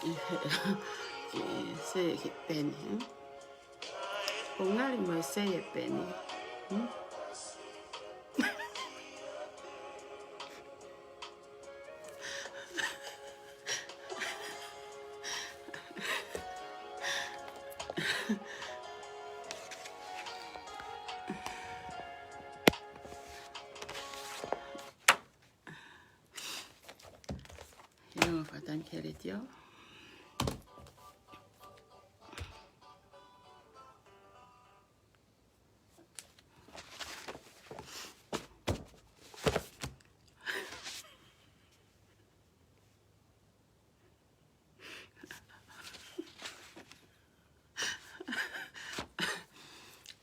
Se ke peni. O ngari mo se e peni. Yo fatan keretio.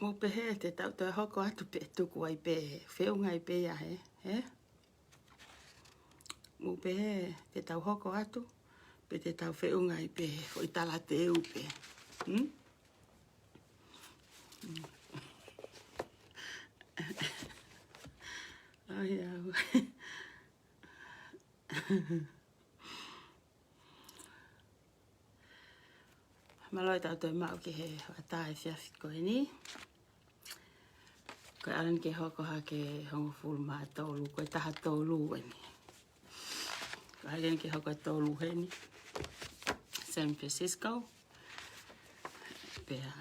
Mo pehe te tau te hoko atu pe tuku ai pe whiunga i pe ia he. Mo pehe te tau hoko atu pe te tau whiunga i pe o i tala te upe. Ai au. Maloi tau te mau ki he atai fiafi koe ni. Koe aran ke hoko ha ke hongo fulu maa tolu, koe taha tolu eni. Koe aran ke hoko tolu heni. San Francisco. Pea.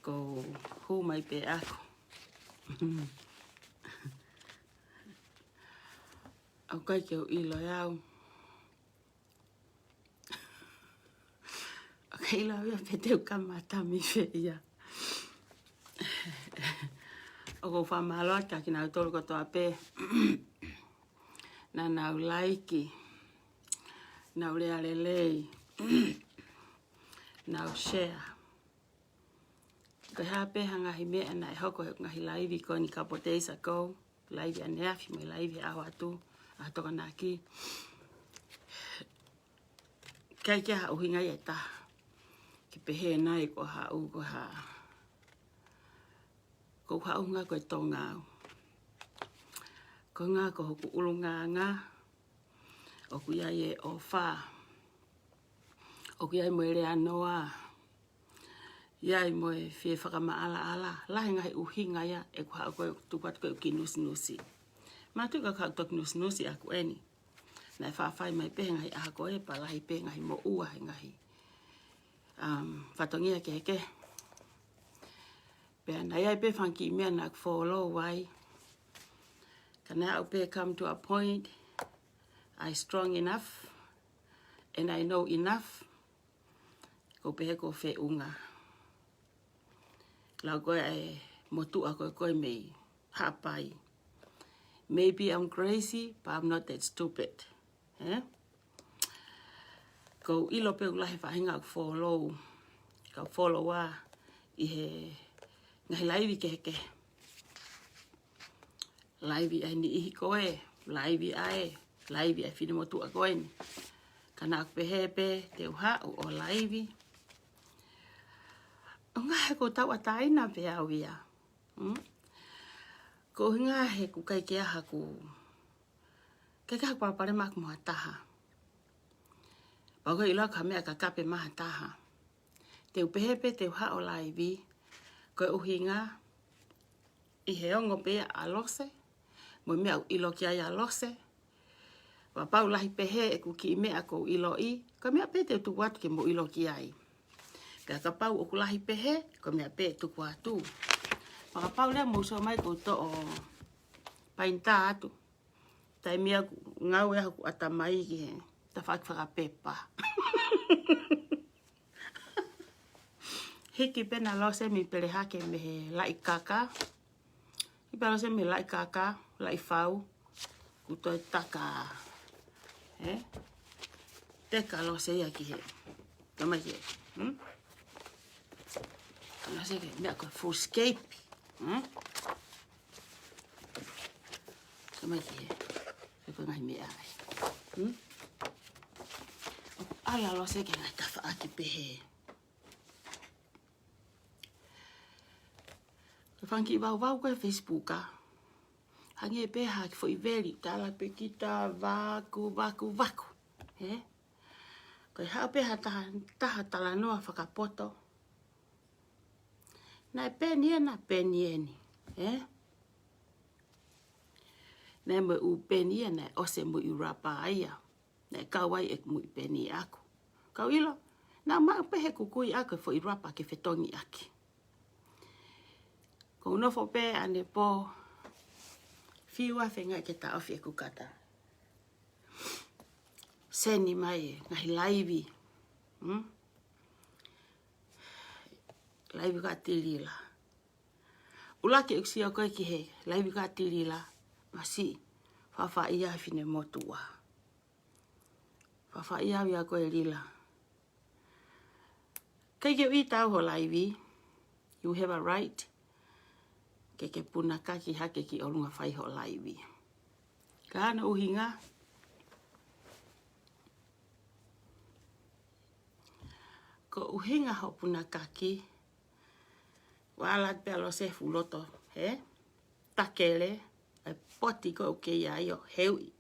Ko hu mai pe ako. Au kai ke o ilo iau. Okay, la ia pe teu kamata mi fe ia. O ko wha maloa ka ki nau tolu ko toa pe. Na nau laiki. Nau lea lelei. Nau share. Ko hape hangahi mea na e hoko he ngahi laivi ko ni couple days ago. Laivi aneafi mai laivi aho atu. A toka nā ki. Kai kia ha uhinga i e taha. Ki pehe nai ko ha u ko ha. Ko ha unga ko e tō ngāu. Ko ngā ko hoku ulu ngā. O ku iai e o whā. O ku iai mo e rea noa. Iai mo e whie whakama ala. Lahi ngahi uhinga ia e ku ha koe tupat koe ki nusi. Mātu ka kau tok nusi aku eni. Nai whawhai mai pehe ngahi aha koe pa lahi pehe ngahi mo ua he ngahi. Whatongia ke heke. Pea nai ai pe whanki mea nak follow wai. Kana au pe come to a point. I strong enough. And I know enough. Ko pehe ko whe unga. Lau koe ai motu a koe mei. Hapai. Maybe I'm crazy, but I'm not that stupid. Eh? Ko ilo pe ulahi whahinga au follow. Kau follow wa i he ngahi laivi ke heke. Laivi ai ni ihi koe. Laivi ai. Laivi ai whine motu a koe ni. Kana aku pehe pe te uha o laivi. O ngā he ko tau ataina pe au ia. Ko ngā he ku kai ke aha ku. Kai ke haku parapare maku moha taha. Pako ilo ka mea ka kape maha taha. Te upehepe te uha o laivi. Koe uhinga. I he ongo pea a lose. Mo mea ilo ki ai a lose. Wapau lahi pehe e ku ki mea ko ilo i. Koe mea pe te tuku atu ke mo ilo ki ai. Pea ka pau o ku lahi pehe. Koe mea pe tuku atu. Maka pau lea mo so mai ko to o painta atu. Tai mea ngau e haku atamai ki he. Ta whaka pepa. Hiki pena lose mi pere hake me he lai kaka. I pera lose me lai kaka, lai whau. Kuto e taka. Teka lose ia ki he. Tama ki he. Lose ke mea koe full scape. Tama ki he. Ko ngai mea ai. Ala lose ke ngai tafa aki pehe. Whanki wau koe Facebook ka. Hange peha ki foi veri tala pe kita vaku. Ko hao peha taha tala noa whakapoto. Nai penieni. Nai mo u penia nai ose mo i rapa aia. Nai kawai ek mo i peni aku. Kau ilo, na maa pehe kukui aku fo i rapa ke fetongi aki. Ko unofo pe ane po fiwa whenga ke ta ofi e kukata. Seni mai ngahi laivi. Laivi ka tilila. Ulake uksia koe ki he laivi ka tilila. Masi fafa ia fine motua. Fafa ia wia koe lila. Kei ke ui tau ho laivi. You have a right. Ke puna kaki hake ki olunga whai ho laivi. Ka ana uhinga. Ko uhinga ho puna kaki. Wala pe alo se fuloto. Takele. Poti ko uke ia io. Heui.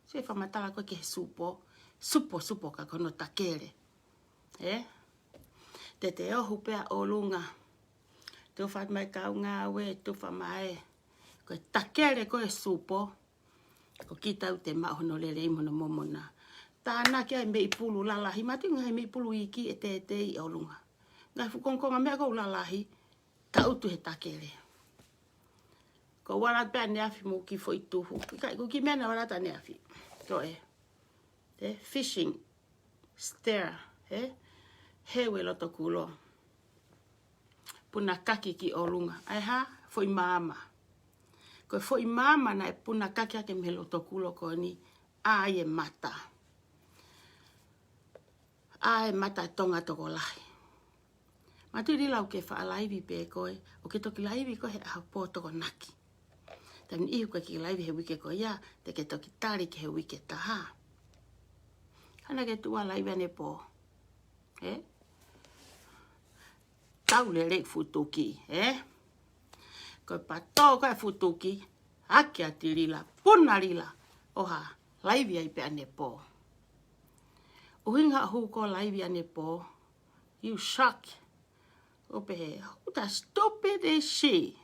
Se whamatala ko ke supo. Supo ka kono takele. Te ohu pea olunga. Te what mai kau ngā we, te whamai. Ko takere ko e supo. Ko kita u te mahono lele imono momona. Tāna kia me i pulu lalahi. Mati ngai me i pulu iki e te i olunga. Ngai fukonkonga mea ko lalahi. Ta utu he takere. Ko wala pea ne afi mo ki fo i tuhu. Ko ki mena wala ta ne afi. Ko fishing. Stare. Hewe loto kulo. Puna kaki ki olunga. Ai ha, foi mama. Ko foi mama na puna kaki ake me loto kulo ko ni ae mata. Ae mata tonga toko lahi. Matu di lau ke wha laivi pe koe. O ke toki laivi koe he aho pō toko naki. Tani ihu koe ki laivi he wike koe ia. Te ke toki tari ke he wike taha. Hana ke tua laivi ane pō. Tau le rek futuki, Koe pato koe futuki, hake ati rila, puna rila, oha, laivi ai pe ane po. Uhinga hu ko laivi ane po, you shock. Ope he, who the stupid is she?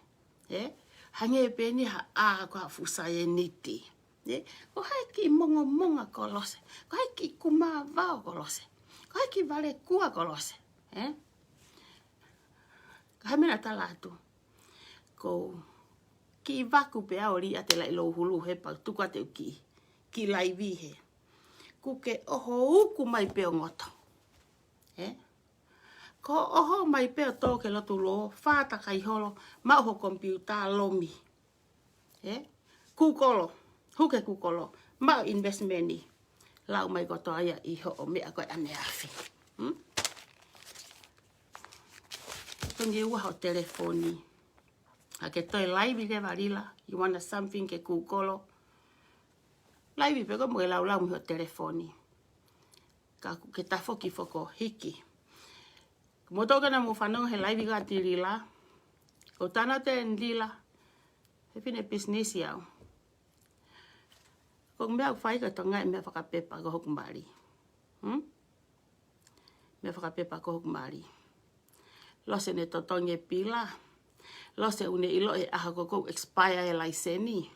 Hange pe ni ha a ko ha fusaye niti. Ko hai ki monga kolose, ko hai ki kuma vao kolose, ko hai ki vale kua kolose, Hamena talatu. Ko ki vaku pe aori ate lai lo hulu he pa tuka te uki. Ki laivi he. Kuke oho uku mai pe ngoto. Ko oho mai pe to ke lotu lo fata kai holo ma ho computer lomi. Kukolo. Huke kukolo. Ma investment ni. Lau mai ko to aya I ho o me ko ane afi. Tongi ua ho telefoni. Ake toi laivi ke varila. You want something ke kukolo. Laivi pe ko mo lau mi ho telefoni. Ka ke tafoki foko hiki. Motoka na mo whanong he laivi ka tirila. Ko tana te ndila. He pine business iau. Ko mea whai ka tonga mea whakapepa ko hokumari. Mea whakapepa ko hokumari. Lose ne totonge pila. Lose une ilo e aha koko expire e laiseni.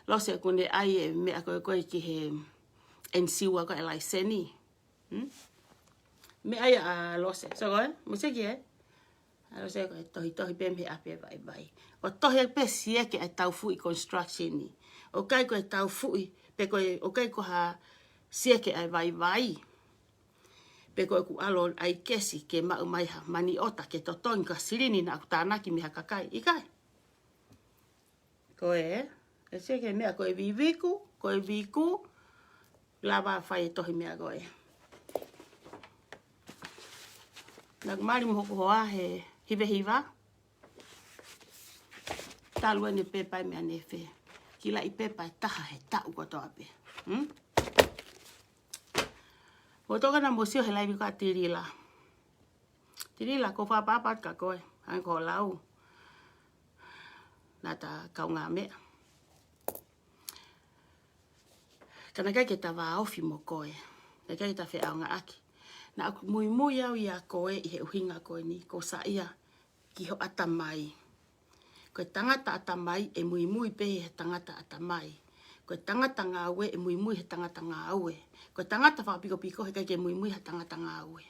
Lose kune ai e mea koe ki he ensiwa ko e laiseni. Me ai a lose. So koe, musiki Lose koe tohi pem he ape vai. O tohi pe sieke e tau fui construction ni. O kai koe tau fui. Pe koe o kai ko ha sieke e vai. Pe koe ku alo ai kesi ke mau mai ha mani ota ke totongi ka sirini na aku tānaki mi haka kai. Ikai. Koe e seke mea koe viku. Lava whai tohi mea koe. Nā kumari mohoku hoa he hiva. Talua ne pepa mea nefe. Kila I pepa taha he tau koto ape. O toka na mosio he laivi ka tirila. Tirila ko whapapat ka koe. Ang ko lau. nā tā kaunga mea. Kana kai ke ta wā ofi mo koe. Kai kai ta whi aunga aki. Nā aku mui au i a koe i he uhinga koe ni. Ko sa ia ki ho atamai. Koe tangata atamai e mui pehe he tangata atamai. Koe tangata ngā ue e mui he tangata ngā ue. Koe tangata whakapiko he kai ke mui he tangata ngā ue.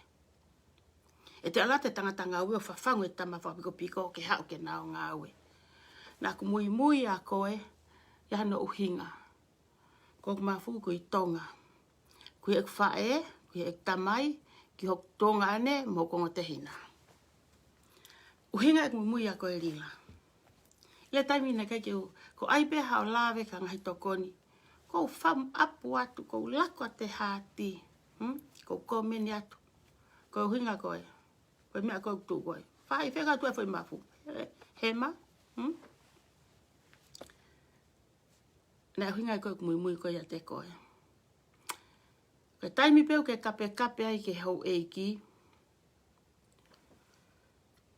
E te ala te tangata ngā ue o whawhangu e tama whakapiko ke hao ke nao ngā ue. Nā ku mui a koe i hano uhinga. Ko ku mafu ko i tonga. Kui ek whae, kui ek tamai, ki hok tonga ane mo kongo te hina. Uhinga ek mui a koe rila. Ia taimi na kai ke ko aipe hao lawe ka ngahi tokoni. Ko wham apu atu, ko lako te hati. Ko komeni atu. Ko uhinga koe. Koe mea koe kutu koe. Whai wheka tu e whai mafu. Hema. Nā uhinga koe mui koe a te koe. Koe taimi peu ke kape ai ke hau eiki.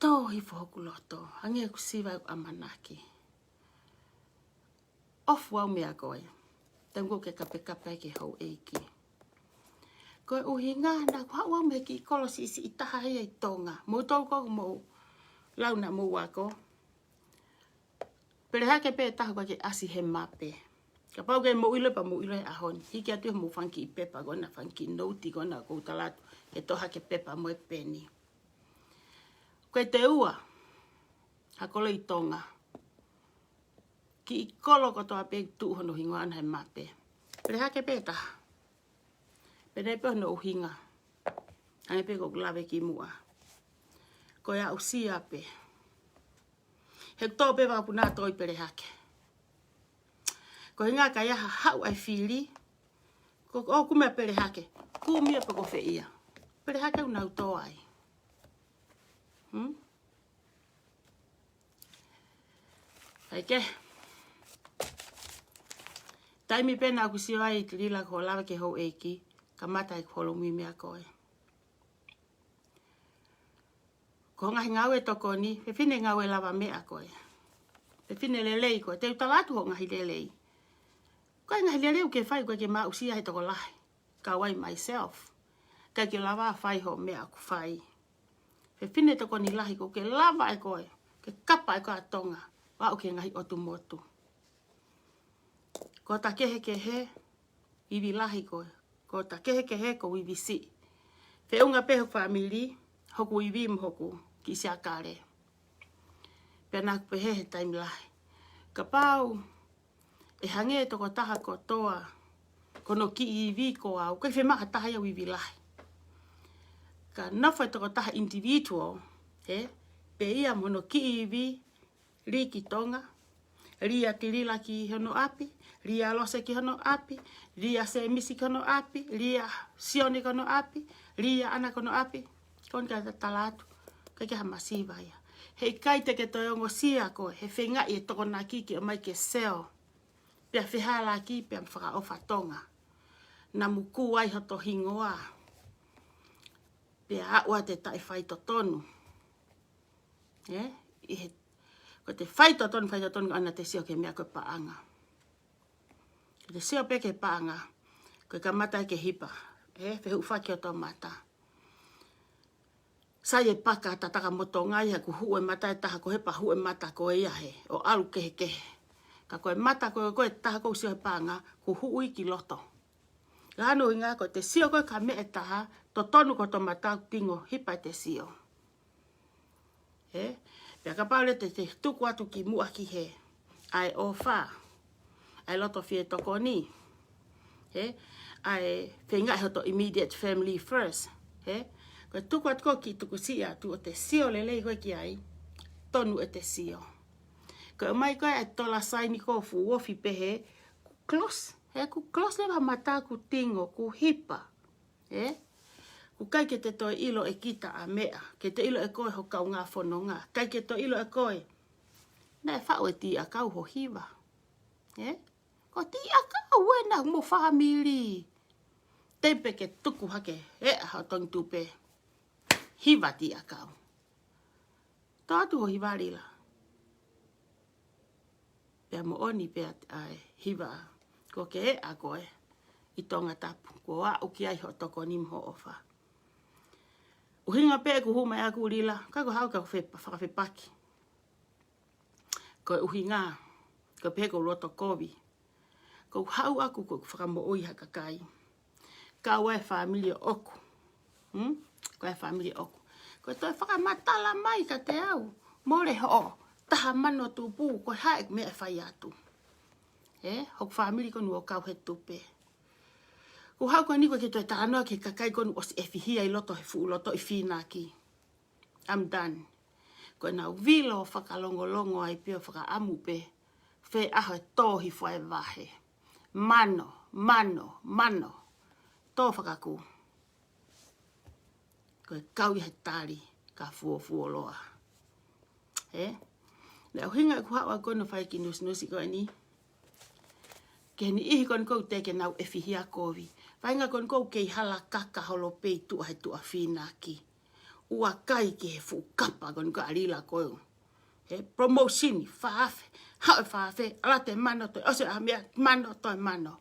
Tō hi whoku loto. Hange ku siwa ku amanaki. Ofu au mea koe. Tango ke kape ai ke hau eiki. Koe uhinga na ku hau au me ki kolosi isi itaha hei ai tonga. Mo tau koe mo launa mo wako. Pere hake pe taha koe ke asi he mape. Ka pau ke mo ilo e ahon. Hiki atu mo whanki i pepa gona, whanki nouti gona kou talatu. E toha ke pepa mo e peni. Koe te ua. Hakolo i tonga. Ki i kolo kotoa pe tu hono hingoa ana he mape. Pere hake pe taha. Pere pe hono uhinga. Ane pe ko lawe ki mua. Koe a usia pe. He tō pe wapuna toi pere hake. Ko hinga ka iaha hau ai whiri. Ko kumea pere hake. Kumia pe ko whe ia. Pere hake unau tō ai. Haike. Taimi pena aku sio ai ki rila ko lawa ke hou eiki. Ka mata i kolo mui mea koe. Ko ngahi ngawe toko ni. Pe fine ngawe lawa mea koe. Pe fine lelei koe. Te utalatu ho ngahi lelei. Koe ngahi lelei uke whai koe ke maa usia he toko lahi. Ka wai myself. Kai ke lawa whai ho mea aku whai. Pe fine toko ni lahi ko ke lawa e koe. Ke kapa e koe atonga. Wa uke ngahi otu motu. Ko ta kehe iwi lahi koe. Ko ta kehe ko iwi si. Fe unga peho family. Hoku iwi mhoku. Ki sia kare. Pena ku pehe he taimi lahi. Ka pau. E hange toko taha ko toa. Kono ki iwi ko au. Koe whemaha taha ia iwi lahi. Ka nofai toko taha individual. Pe ia mono ki iwi. Ri ki tonga. Ria tirila ki hono api. Ria lose ki hono api. Ria se misi ki hono api. Ria sione ki hono api. Ria ana ki hono api. Kon ka talatu. Kai ke hamasiva ia. Hei kai te ke toi ongo sia koe. He whenga i e toko nā kiki o mai ke seo. Pea whihala ki pea mwhaka ofa tonga. Na muku ai hoto hingoa. Pea aua te tai whai to tonu. Ko te whai to tonu ana te sio ke mea koe paanga. Ko te sio pe ke paanga. Koe ka mata ke hipa. Whehu whaki o tō mata. Sai e paka tataka moto ngai ha ku hu e mata e taha ko he pa hu e mata ko ia he. O alu kehe. Ka koe mata koe taha ko sio he paanga. Ku hu ui ki loto. Gano inga ko te sio koe ka me e taha. To tonu ko to mata tingo hipa te sio. Pea ka paule te tuku atu ki mua ki he. Ai o wha. Ai loto fie toko ni. Ai whenga hoto immediate family first. Koe tuku atu ko ki tuku si atu o te sio lelei koe ki ai. Tonu e te sio. Koe mai koe ai tola saini ko fu wofi pehe. Ku close. Ku close lewa mata ku tingo. Ku hipa. Ku kai ke te toi ilo e kita a mea. Ke te ilo e koe ho kau ngā whanonga. Kai ke toi ilo e koe. Nē whao e ti a kau ho hiwa. Ko ti a kau e na mo family. Tempe ke tuku hake. Hao tongi tupe. Hiwa ti a kau. Tō atu ho hiwa rila. Pea mo oni pea hiva. Ko ke e a koe. I tonga tapu. Ko a uki ai ho toko ni mho ofa. Uhinga pe ku huma ya ku lila. Kako hau ka whakawhepaki. Ko uhinga. Ko pe ko roto kovi. Ko hau aku ko whakamo oi hakakai. Ka wae family oku. Ko e family oku. Ko toi whakamatala mai ka te au. More ho. Taha mano tupu. Ko hae me e whai atu. Hok family ko nuo kau he tupe. Ko hau ko niko ke toi tānoa ke kakai ko nuo si e whihia I loto he fu loto I whina ki. I'm done. Ko nau vilo whakalongolongo ai pia whakaamu pe. Whe aho e tōhi whae wahe. Mano. Tō whakaku. Ko e kau I he tāri ka fuo loa. Leo hinga ku hawa kono whai ki nusi ko ni. Ke ni ihi kon kou teke nau e whihia kovi. Whainga kon kou kei hala kaka holo pei tua he tua whina ki. Ua kai ke he fu kapa kon kou alila koe. Promotion, whaafe. Hau whaafe. Ala te mano toi. Ose a mea mano toi mano.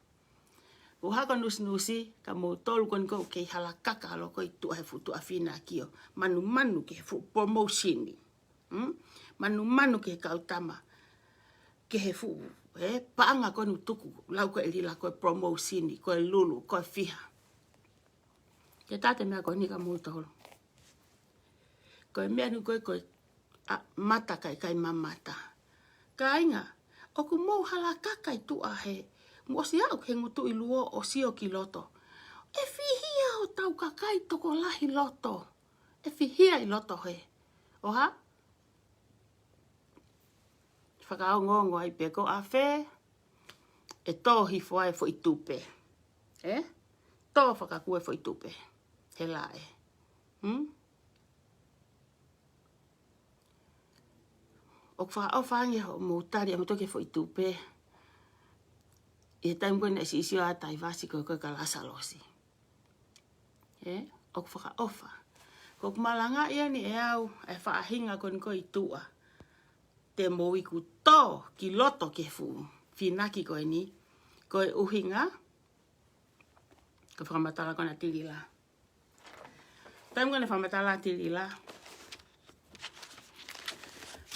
Uhaka nusi ka mo tolu kon kou kei hala kaka holo koe tua he fu tua whina ki o. Manu ke he fu promotion. Manu ke he kautama. Ke he fu. Paanga konu tuku lau ko elila ko promotion ko lulu ko fiha. Ke tate mea ko ni ka mo tolu. Ko mea nu ko mata kai mamata. Ka inga oku mo hala kakai tu a he. Mo si au he ngutu I luo o sio ki loto. E fihia o tau kakai toko lahi loto. E fihia I loto he. Oha? Whakao ngongo ai pe ko a whe. E tohi foai fo I tupe. Tō whakakue fo I tupe. He lae. O whakao whangi ho moutari a motoke fo I tupe. I taim koe na si isio a tai vasi koe koe kalasa losi. O whakaofa. Ko kumalanga ia ni e au e whaahinga kon koe I tua. Te mo I ku tō ki loto ke fu. Whinaki koe ni. Koe uhinga. Ko whakamatala kona tilila. Taim kona whakamatala tilila.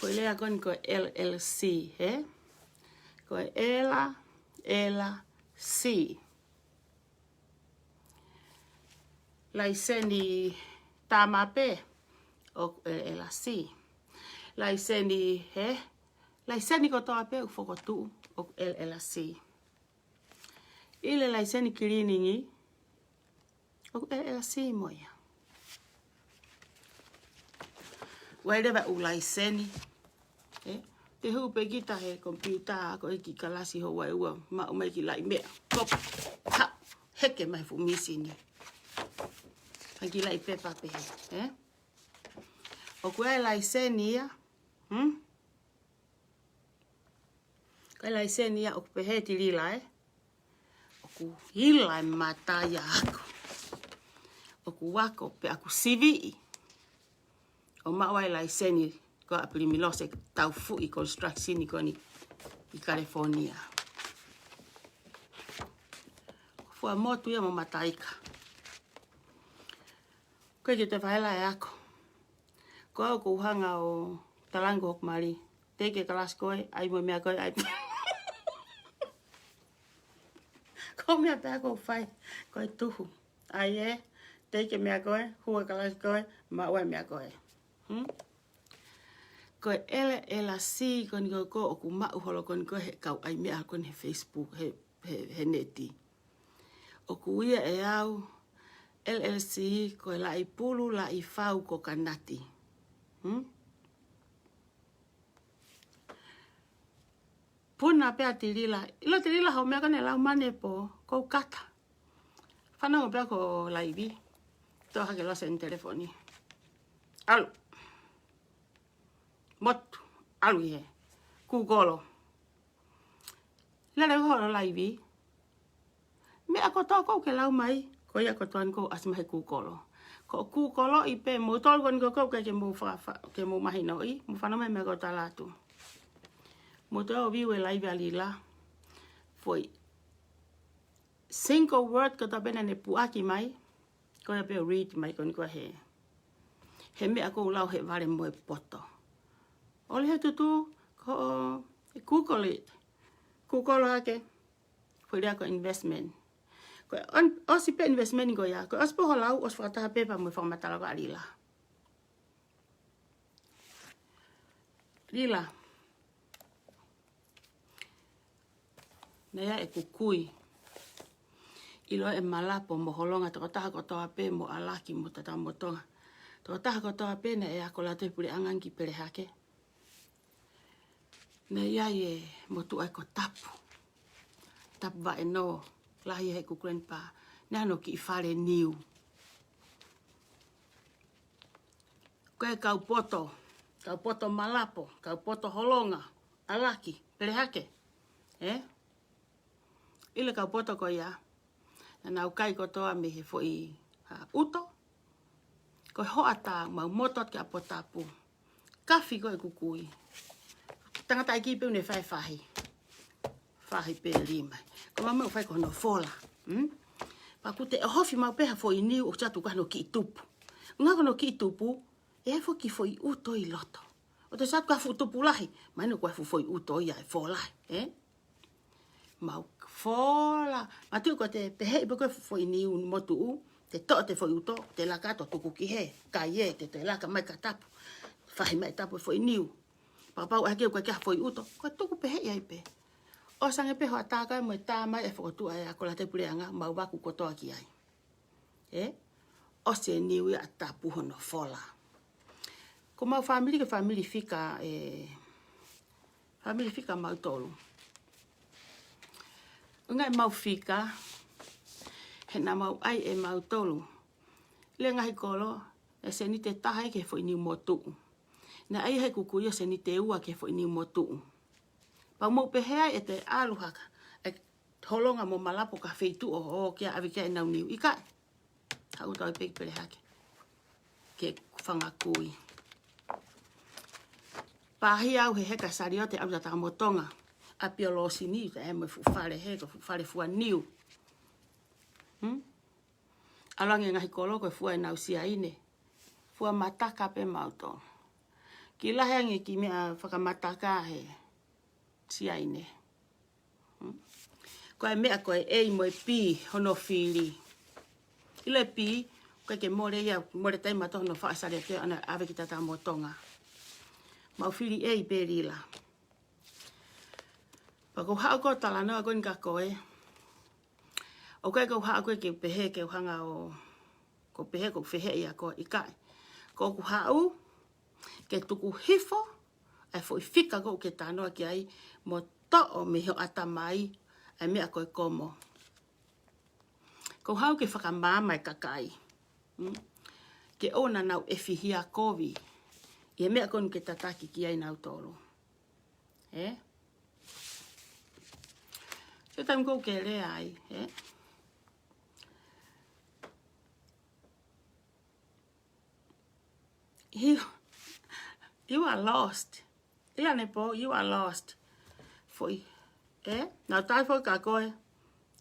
Koe lea koni koe LLC. Koe LLC. Laiseni tamape. O LLC. Laiseni Laiseni ko toa pe ufokotu. O LLC. Ile laiseni cleaningi. O LLC moia. Waireva u laiseni. Te hupe kita he computer ko iki kalasi ho wai ua. Ma umai ki lai mea. Kop. Ha. Heke mai fu misini. Aki lai pepa pe he. O kua laiseni ia. Kai laiseni ia o pehe tilila Oku hila mataya aku. Oku wako pe aku sivi. O mawai laiseni ko aplimilose tau fu I construction ko ni I California. Fua motu ia mo mataika. Koe ki te whaela ako. Ko au ko uhanga o talango hok mari. Teke kalas koe, ai mo mea koe, ai ko mea pea ko whai, koe tuhu. Ai teke mea koe, hua kalas koe, ma ue mea koe. Koe LLC koni ko oku mau holo koni ko he kau ai mea koni he Facebook, he neti. Oku ia e au LLC koe la I pulu la I fau ko kanati. Puna pea tirila. Ilo tirila hau mea kane lau mane po kou kata. Whanau pea ko laivi. Tō hake losa in telefoni. Alu. Motu. Alu he. Kukolo. Lele holo laivi. Mea ko tō kou ke lau mai. Ko ia ko tōan kou asimahe kukolo. Ko kukolo I pe mo tōl kon kou ke mo mahino I. Mo whanau mea ko talatu. mo te o viu e laive alila. Foi single word ko ta pena ne puaki mai. Ko na pe read mai ko ni ko he. He mea ko lau he vare mo e poto. Ole he tutu ko Google it. Google hake. Foi rea ko investment. Ko osi pe investment ko ya. Ko ospo ho lau os whakataha pepa mo e whamatala ko alila. Lila. Nea e kukui. Ilo e malapo mo holonga toko taha ko toa pe mo alaki mo tata mo tonga. Toko taha ko toa pe na e ako lato i pule angangi pere hake. Nea e mo tu ai ko tapu. Tapu va e no. Lahi he kukuen pa. Nea no ki i whare niu. Koe kau poto. Kau poto malapo. Kau poto holonga. Alaki. Pere hake. Ile kau poto ko ia. Na nau kai ko toa me he foi uto. Ko hoa tā mau motot ke apotapu. Kafi ko e kukui. Tangata i kipe une whai whahi. Whahi pe lima. Ko mamau whai ko no fola. Pa kute e hofi mau peha foi niu o chatu ka no ki tupu. Nga ko no ki tupu. E fo ki foi uto i loto. O te satu ka fu tupu lahi. Maino ko foi uto ia e fola. Mau fola. Matu ko te pehe ipo ko foi niu motu u. Te to te foi uto. Te laka to tuku ki he. Kai e te laka mai ka tapu. Whahi mai tapu foi niu. Papau ake ko kia foi uto. Ko tuku pehe ia ipe. O sange peho ataka mo e tā mai e whakotu ai a kola te pureanga. Mau waku kotoa ki ai. O se niu ia tapu hono fola. Ko mau family ke family fika family fika mau tolu. Ngai mau fika he na mau ai e mau tolu. Le ngai kolo e se ni te tahai ke foi ni motu. Na ai he kukuia se ni te ua ke foi ni motu. Pa mo pehea e te aluhaka e holonga mo malapo ka feitu o kia avika e nau niu ika. Hau tau pek pere hake. Ke whangakui. Pahi au he heka sariote au tata motonga. A piolosi ni te e mo fufare he ko fufare fua niu. Alange ngahi koloko fua e nau sia ine. Fua mataka pe mauto. Ki lahangi ki mea whakamataka he sia ine. Koe mea koe ei mo e pi hono whiri. Ile pi koe ke more ia more taimato hono whaasare te ana ave ki tata motonga. Mau whiri ei perila. Pako hao ko tala noa koe nga koe. O koe kau hao koe ke pehe ke uhanga o ko pehe ko whehe ia ko ikai. Ko ku hao ke tuku hifo ai foi fika ko ke tanoa ki ai mo to'o miho atamai ai mea koe komo. Ko hao ke whakamama e kakai. Ke ona nau e whihia kovi. Ia mea konu ke tataki ki ai nau tolu. Se taim kou ke rea ai. You are lost. Ila nepo, you are lost. Foi. Nau tai foi ka koe.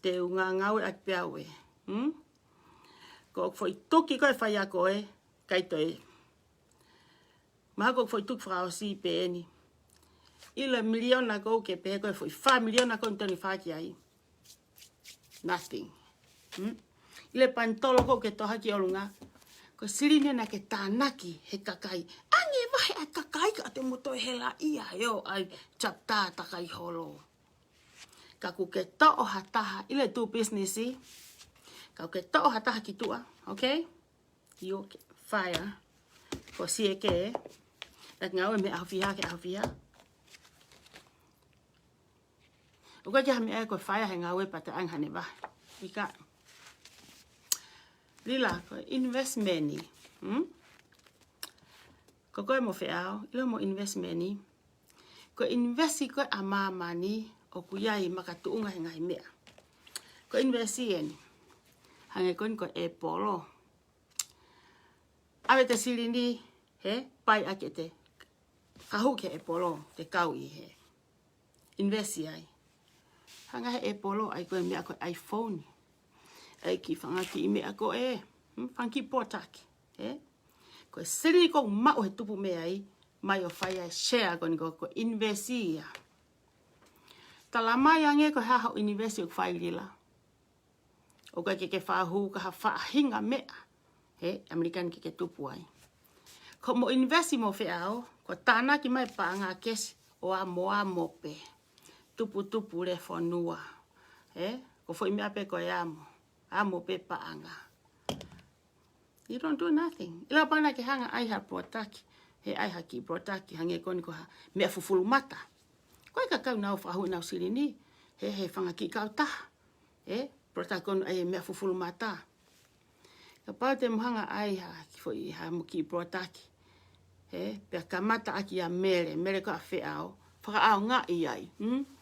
Te unga ngau at piawe. Ko foi toki koe whai a koe. Kai toi. Maha ko foi tuk whao si pe eni. Ila miliona ko ke pe koe foi 5 miliona ko ntoni whaki ai. Nothing. Ile pantolo ko ke tohaki olunga. Ko sirine na ke tānaki he kakai. Ange wahe a kakai ka te moto e hela ia yo ai chapta takai holo. Ka ku ke to'o hataha. Ile tu businessi. Ka ku ke to'o hataha ki tua. Okay? You fire. Ko sieke. Dak ngau me awhiha ke awhiha. Uka kia me ko fire he ngau e pata anghane ba. Ika. Lila, ko investment ni. Ko koe mo whiao, ilo mo investment ni. Ko investi koe a mama ni, o kuyai makatuunga he ngai mea. Ko investi ni. Hange koe ko e polo. Awe te siri ni, pai ake te. Kahu ke e polo, te kau i he. investi ai. Hanga he e polo ai koe mea koe iPhone. Ai ki whanga ki mea koe whanki pōtaki. Koe siri ko mao he tupu mea ai. Mai o whai ai share ko ni ko investi ia. Tala mai ange ko haha investi o whai lila. O ka ke whahu ka ha whahinga mea. American ke tupu ai. Ko mo investi mo whiao. Ko tāna ki mai pa ngā kesi. O a mope. Tupu le whanua. Ko whai mea pe ko e amo. Amo pe paanga. You don't do nothing. Ila pana ke hanga aiha protaki. He aiha ki protaki. Hange koni ko ha mea fufulu mata. Koe ka kau nao whahu nao sirini. He whanga ki kau taha. Protaki konu ai mea fufulu mata. Ka pau te muhanga aiha ki fwoi ha muki protaki. Pea ka mata aki a mere. Mere ko a whiao. Whaka ao ngā i ai.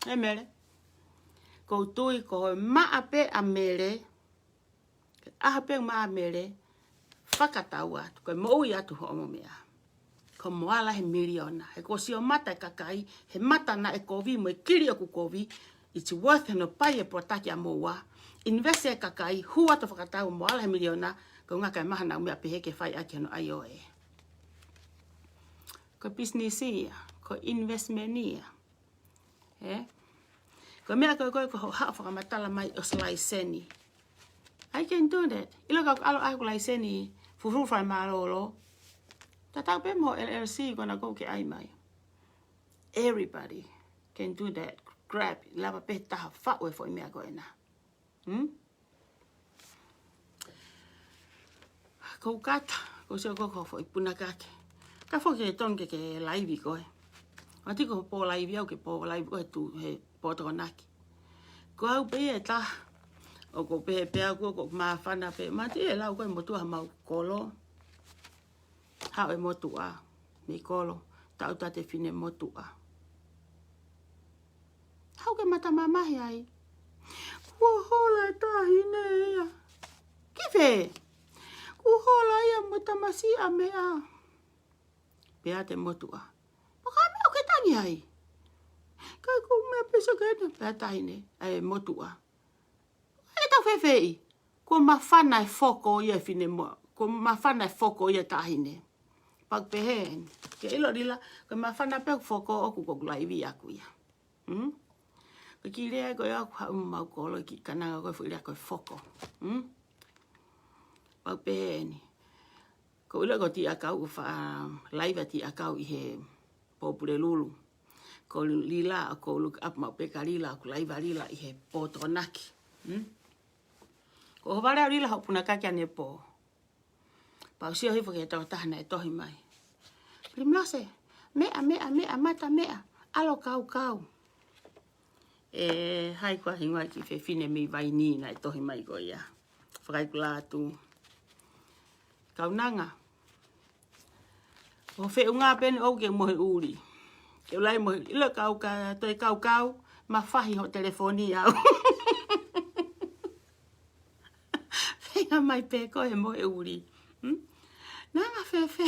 He mere. Ko tui ko maa pe a mere. Aha pe maa mere. Whakatau atu. Koe moui atu ho omo mea. Ko moala he miliona. He ko si o mata e kakai. He mata na e kovi mo e kiri oku kovi. It's worth no pai e protaki a moa. Invest e kakai. Hua to whakatau moala he miliona. Ko ngā kai maha na umea pehe ke whai aki ano ai oe. Ko business ia. Ko investment ia. Ko mea ko haa whakamatala mai o slaiseni. I can do that. Ilo ka alo aku laiseni fufufai marolo. Tatau pe mo LLC gonna go ke ai mai. Everybody can do that. Grab. Lava pe taha whaue fo i mea koe na. Ko kata. Ko seo koko fo i punakake. Ka fo ke tonke ke laivi koe. Mati ko po laivi au ke po laivi koe tu he potonaki. Ko au pe e taha. O ko pe pea ko ma fana pe mati e lau ko motu ha mau kolo ha e motu a me kolo tau tate fine motu a ha ke mata mama ai ko hola tahi ne ya ki fe ko hola ia mota masi a me a pea te motu a ka me o ke tangi ai ka ko me peso ke pea tahi ne ai motu a fefei, ko mawhana e whoko ia fine mo, ko mawhana e whoko ia tahine. Pak pehen, ke ilo rila, ko mawhana pe whoko oku ko laivi aku ia. Ko ki rea ko ia aku hau mau kolo ki kananga ko fuirea ko whoko. Pak pehen, ko ilo ko ti akau laiva ti akau i he popure lulu. Ko lila, ko look up mau peka lila, ko laiva lila i he potonaki. Ko wale au lila hau punakaki ane po. Pau sio hifo ke tau tahana e tohi mai. Limlose, mea, mata mea, alo kau. Hai kua hingwai ki whewhine mi vaini na e tohi mai ko ia. Whakai kula atu. Kau nanga. Ko wheunga pene au ke mohe uri. Ke ulai mohe, ilo kau toi kau, ma whahi ho telefoni au. Whenga mai pe ko he moe uri. Nanga whewhe.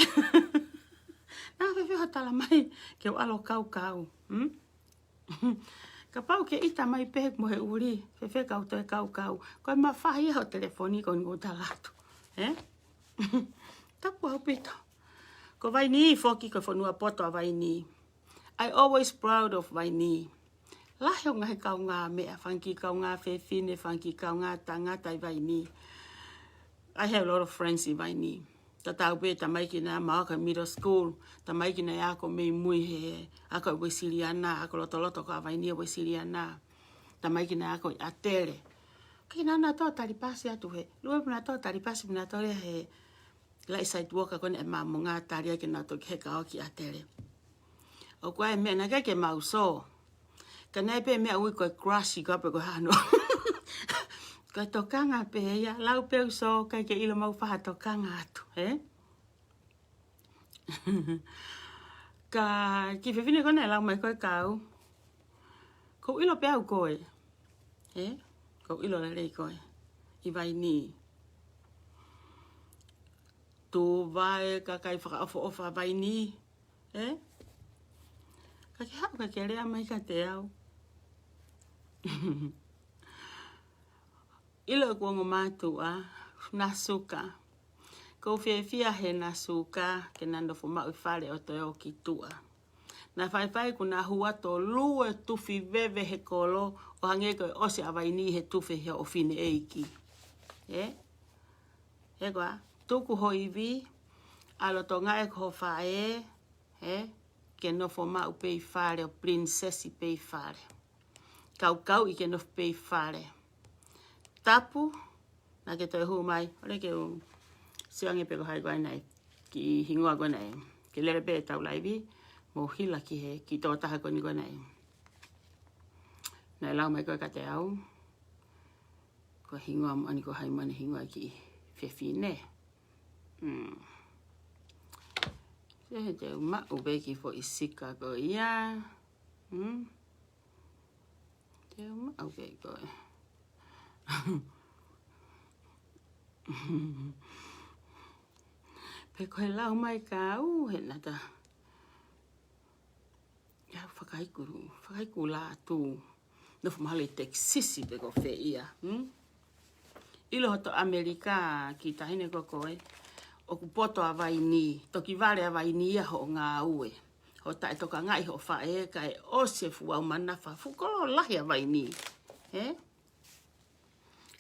Nanga whewhe hatala mai ke alo kau. Ka pau ke ita mai pe moe uri. Whewhe kau toi kau. Koe ma whahi ho telefoni ko ngu talatu. Tapu au pita. Ko vaini foki ko whanua poto a vaini. I always proud of vaini. Lahe o ngahe kau ngā mea. Whanki kau ngā whewhine. Whanki kau ngā tangata i vaini. I have a lot of friends in Vaini. Tatau pe tamai na mauka middle school. Tamai na ako me mui he. Ako we Siriana. Ako loto ko Vaini we Siriana. Tamai na ako atere. Kina na to taripasi atu he. Lue na to taripasi na to he. Lai side work ko ne mamunga taria ke na to ke ka ki atere. O kwa me na ke mauso. Kana pe me ui ko crush ko pe ko hano. Ka tokanga pe ia, lau pe uso, kai ke ilo mau whaha tokanga atu, Ka ki whewhine kone lau mai koe kau. Ko ilo pe au koe, Ko ilo lelei koe, i Vaini. Tu vai ka kai whakaofo Vaini, Ka ki hau ka ke rea mai ka te au. Ilo kuongo matua na suka. Ko fia he na suka ke nando fo mau fale o te o ki tua. Na fai kuna hua to lue tufi veve he kolo o hange ko ose avaini he tufi he o fine eiki. He kwa, tuku hoivi, alo to ngai ko fae, ke no fo mau pei fale o princessi pei fale. Kau i ke no pei fale. Tapu, na ke toi hu mai, ole ke u siwange peko hai koe nei, ki hingoa koe nei, ke lere pe tau laivi, mo hila ki he, ki tō taha koe ni koe nei. Nei lau mai koe ka te au, ko hingoa mo ani ko hai mane hingoa ki whewhine. Se he te uma ubeki fo isika ko ia. Te uma ubeki koe. Pe koe lau mai ka he nata. Ya whakaiku la tu. No fumahale teksisi pe ko whe ia. Ilo hoto Amerika ki tahine ko koe. O kupoto a vaini. Toki vale a vaini ia ho ngā ue. Ho tae toka ngai ho whae kai o se fuau manafa. Fukolo lahi a vaini.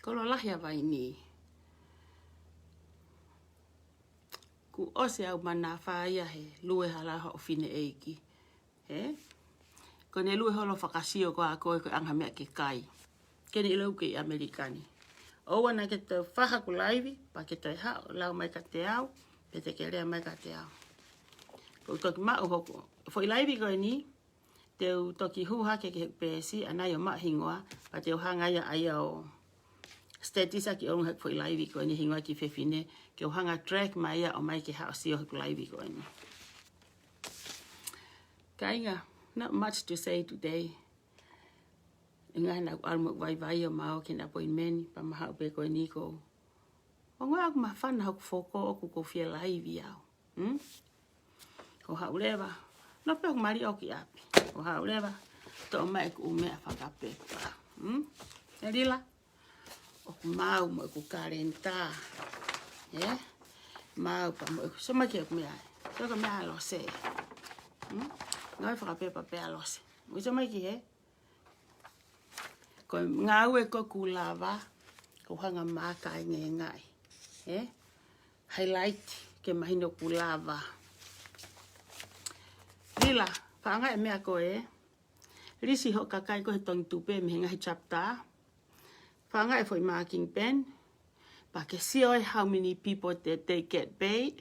Kolo lahi a vaini. Ku ose au manafa ia he lue halaha o fine eiki. Ko ne lue holo whakasio ko a koe ko anga mea ke kai. Keni ilau ke i Amerikani. Owa na ke te whaha ku laivi, pa ke te hao, lau mai ka te au, pe te ke rea mai ka te au. Ko toki mau hoko. Fo i laivi koe ni, te toki huha ke pēsi, anai o maa hingoa, pa te uhanga ia ai o statisa ki onga fo i laivi koe ni hingoa ki whewhine, ke uhanga track mai ia o mai ke hao sio ku laivi koe ni. Kainga, not much to say today. Ngai na almo vai o mao ke na poimeni pa maha pe ko ni ko. O ngā aku mawhana haku whoko o ku fia laivi au. Ko haureva. No pe aku mari o ki api. Ko haureva. To mai ku umea whakapepa. E rila. O ku mau mo ku karenta. Mau pa mo ku. Soma ki aku mea. Soma mea alose. Ngai whakapepa pe alose. Mo soma ki he. Ko ngā ue ko kulawa, ko hanga maka i ngai. Highlight ke mahino kulawa. Lila, whaanga e mea ko risi ho kakai ko he tongi tupe me ngahi chapter. Whaanga e foi marking pen. Pa ke sio e how many people that they get paid.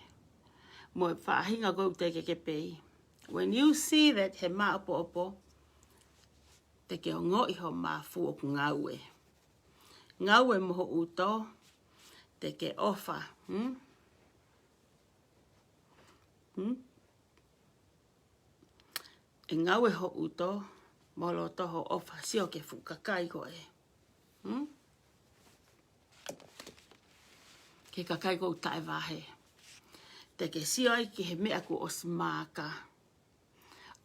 Mo e whaahinga ko te ke pay. When you see that he maa opo, te ke o ngoi ho mafu o ku ngaue. Ngaue moho uto, te ke ofa. E ngaue ho uto, molo toho ofa, sio ke fukakai ko e. Ke kakai ko tae vahe. Te ke sio ai ki he mea ku osmaka.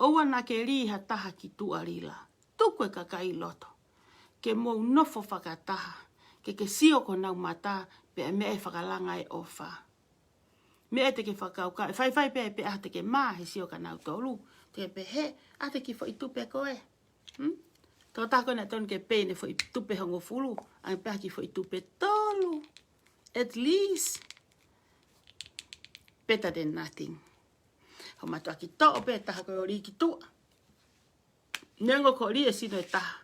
Oua na ke riha taha ki tuarila. Tuku e kakai loto. Ke mou nofo whakataha. Ke sio ko nau mata pe e mea e whakalanga e ofa. Mea te ke whakauka. E whai pe e pe a te ke maa he sio ka nau tolu. Te pe he a te ki fo i tupe koe. Tō tako na ton ke pe ne fo i tupe hongo fulu. Ang pe a ki fo i tupe tolu. At least. Better than nothing. Ho matua ki to o pe taha koe ori ki tua. Nengo ko ri e sino e taha.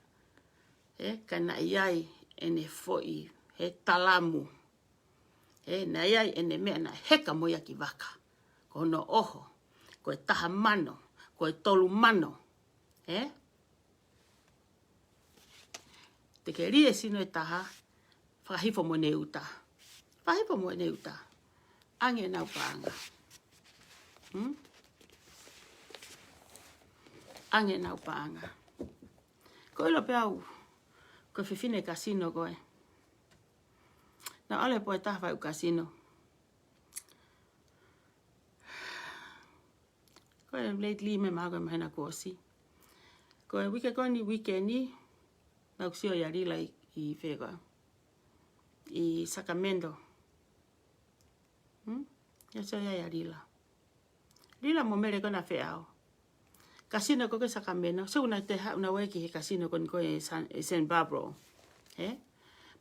Kana iai ene foi. He talamu. Na iai ene mea na heka moia ki waka. Ko no oho. Ko e taha mano. Ko e tolu mano. Te ke ri e sino e taha. Whakahifo mo ne uta. Whakahifo mo ne uta. Ange nau paanga. Ange nau paanga. Ko ilo pe au. Ko whiwhine kasino koe. Na ole po e taha whau kasino. Ko e lately me maa koe mahena kōsi. Ko e wike koe ni weekend ni. Mau sio ya rila I whega. I Sacramento. Ya sio ya rila. Rila mo mere kona wheao. Casino ko ke Sacramento. So una te una weki he casino kon ko San Barbara.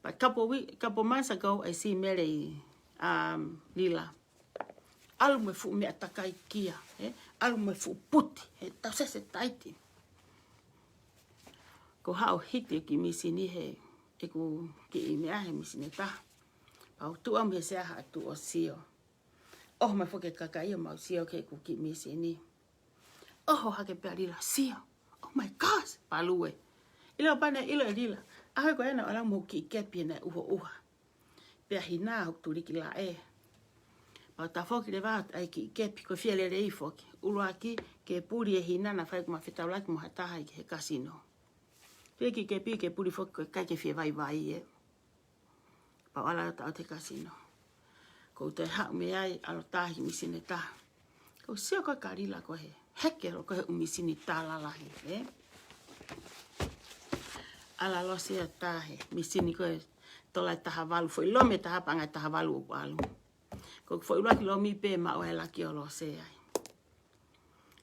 But couple months ago I see Mary Lila. Alu me fu me atakai kia. Alu me fu puti. Tau se taiti. Ko hao hiti ki misini he. E ku ki I mea he misini ta. Pau tu am he se aha tu o sio. Oh me fu ke kakai o mau sio ke ku ki misini. Oh hake pea Lila sio. Oh my gosh. Palue. Ilo pane ilo Lila. Ahe ko ena ala mo ki kepi na uha. Pea hina hok turiki la Pau ta foki le vāt ai ki kepi ko fiele rei foki. Ulua ki ke puri e hina na whai kuma whetawlaki mo hataha I he kasino. Pea ki kepi ke puri foki ko kai ke fie vai Pau ala ta o te kasino. Ko te hau me ai alo tahi misine ta. Ko sio ko ka Lila ko he. Heke ro ko he umisini ta lalahi. Ala lo se tahe. Misini ko he tola taha walu. Foi lome taha panga taha walu o alu. Ko foi laki lo mi pe ma o he laki o lo se ai.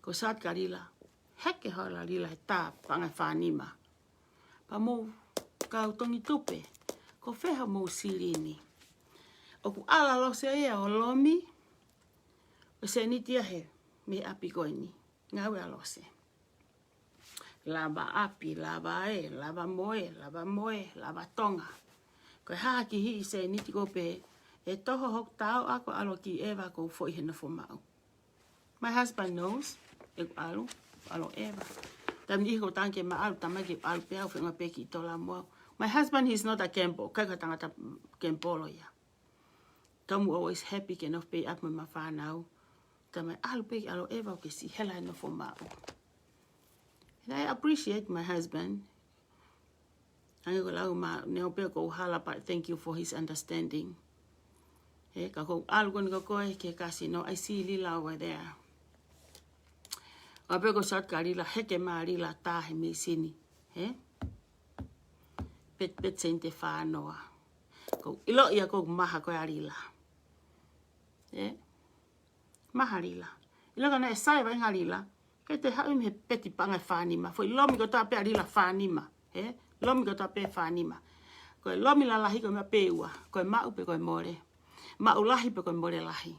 Ko saat ka Lila. Heke ho la Lila he ta panga whanima. Pa mo kau tongi tupe. Ko wheha mo sirini. O ku ala lo se ia o lomi. O se nitia he. Me api koe ni. Ngawe a lo se. Lava api, lava lava moe, lava tonga. Ko haa ki hi se niti ko pe. E toho hok tau ako alo ki Eva ko foi he na fomau. My husband knows. E ku alo Eva. Tam ni ko tanke ma alu tamaki alu pe au whenga peki tola mua. My husband he's not a campo. Kaka tangata campolo ya. Tamu always happy ke no pay up me ma whanau. Tamai alu peki alo Eva ke si hela na fomau. And I appreciate my husband. Ange ko lau ma neo pe ko hala pa thank you for his understanding. Ka ko algo ni ko koe ke kasino I see Lila over there. A pe ko sat ka Lila heke ma Lila tahe me sini. Pet sente whanoa. Ko ilo ia ko maha ko a Lila. Maha Lila. Ilo kana e sai vai Lila. Kei te hau me peti panga whanima. Foi lomi ko ta pe a Lila whanima. Lomi ko ta pe whanima. Koe lomi la lahi ko mea peua. Koe mau pe koe more. Mau lahi pe koe more lahi.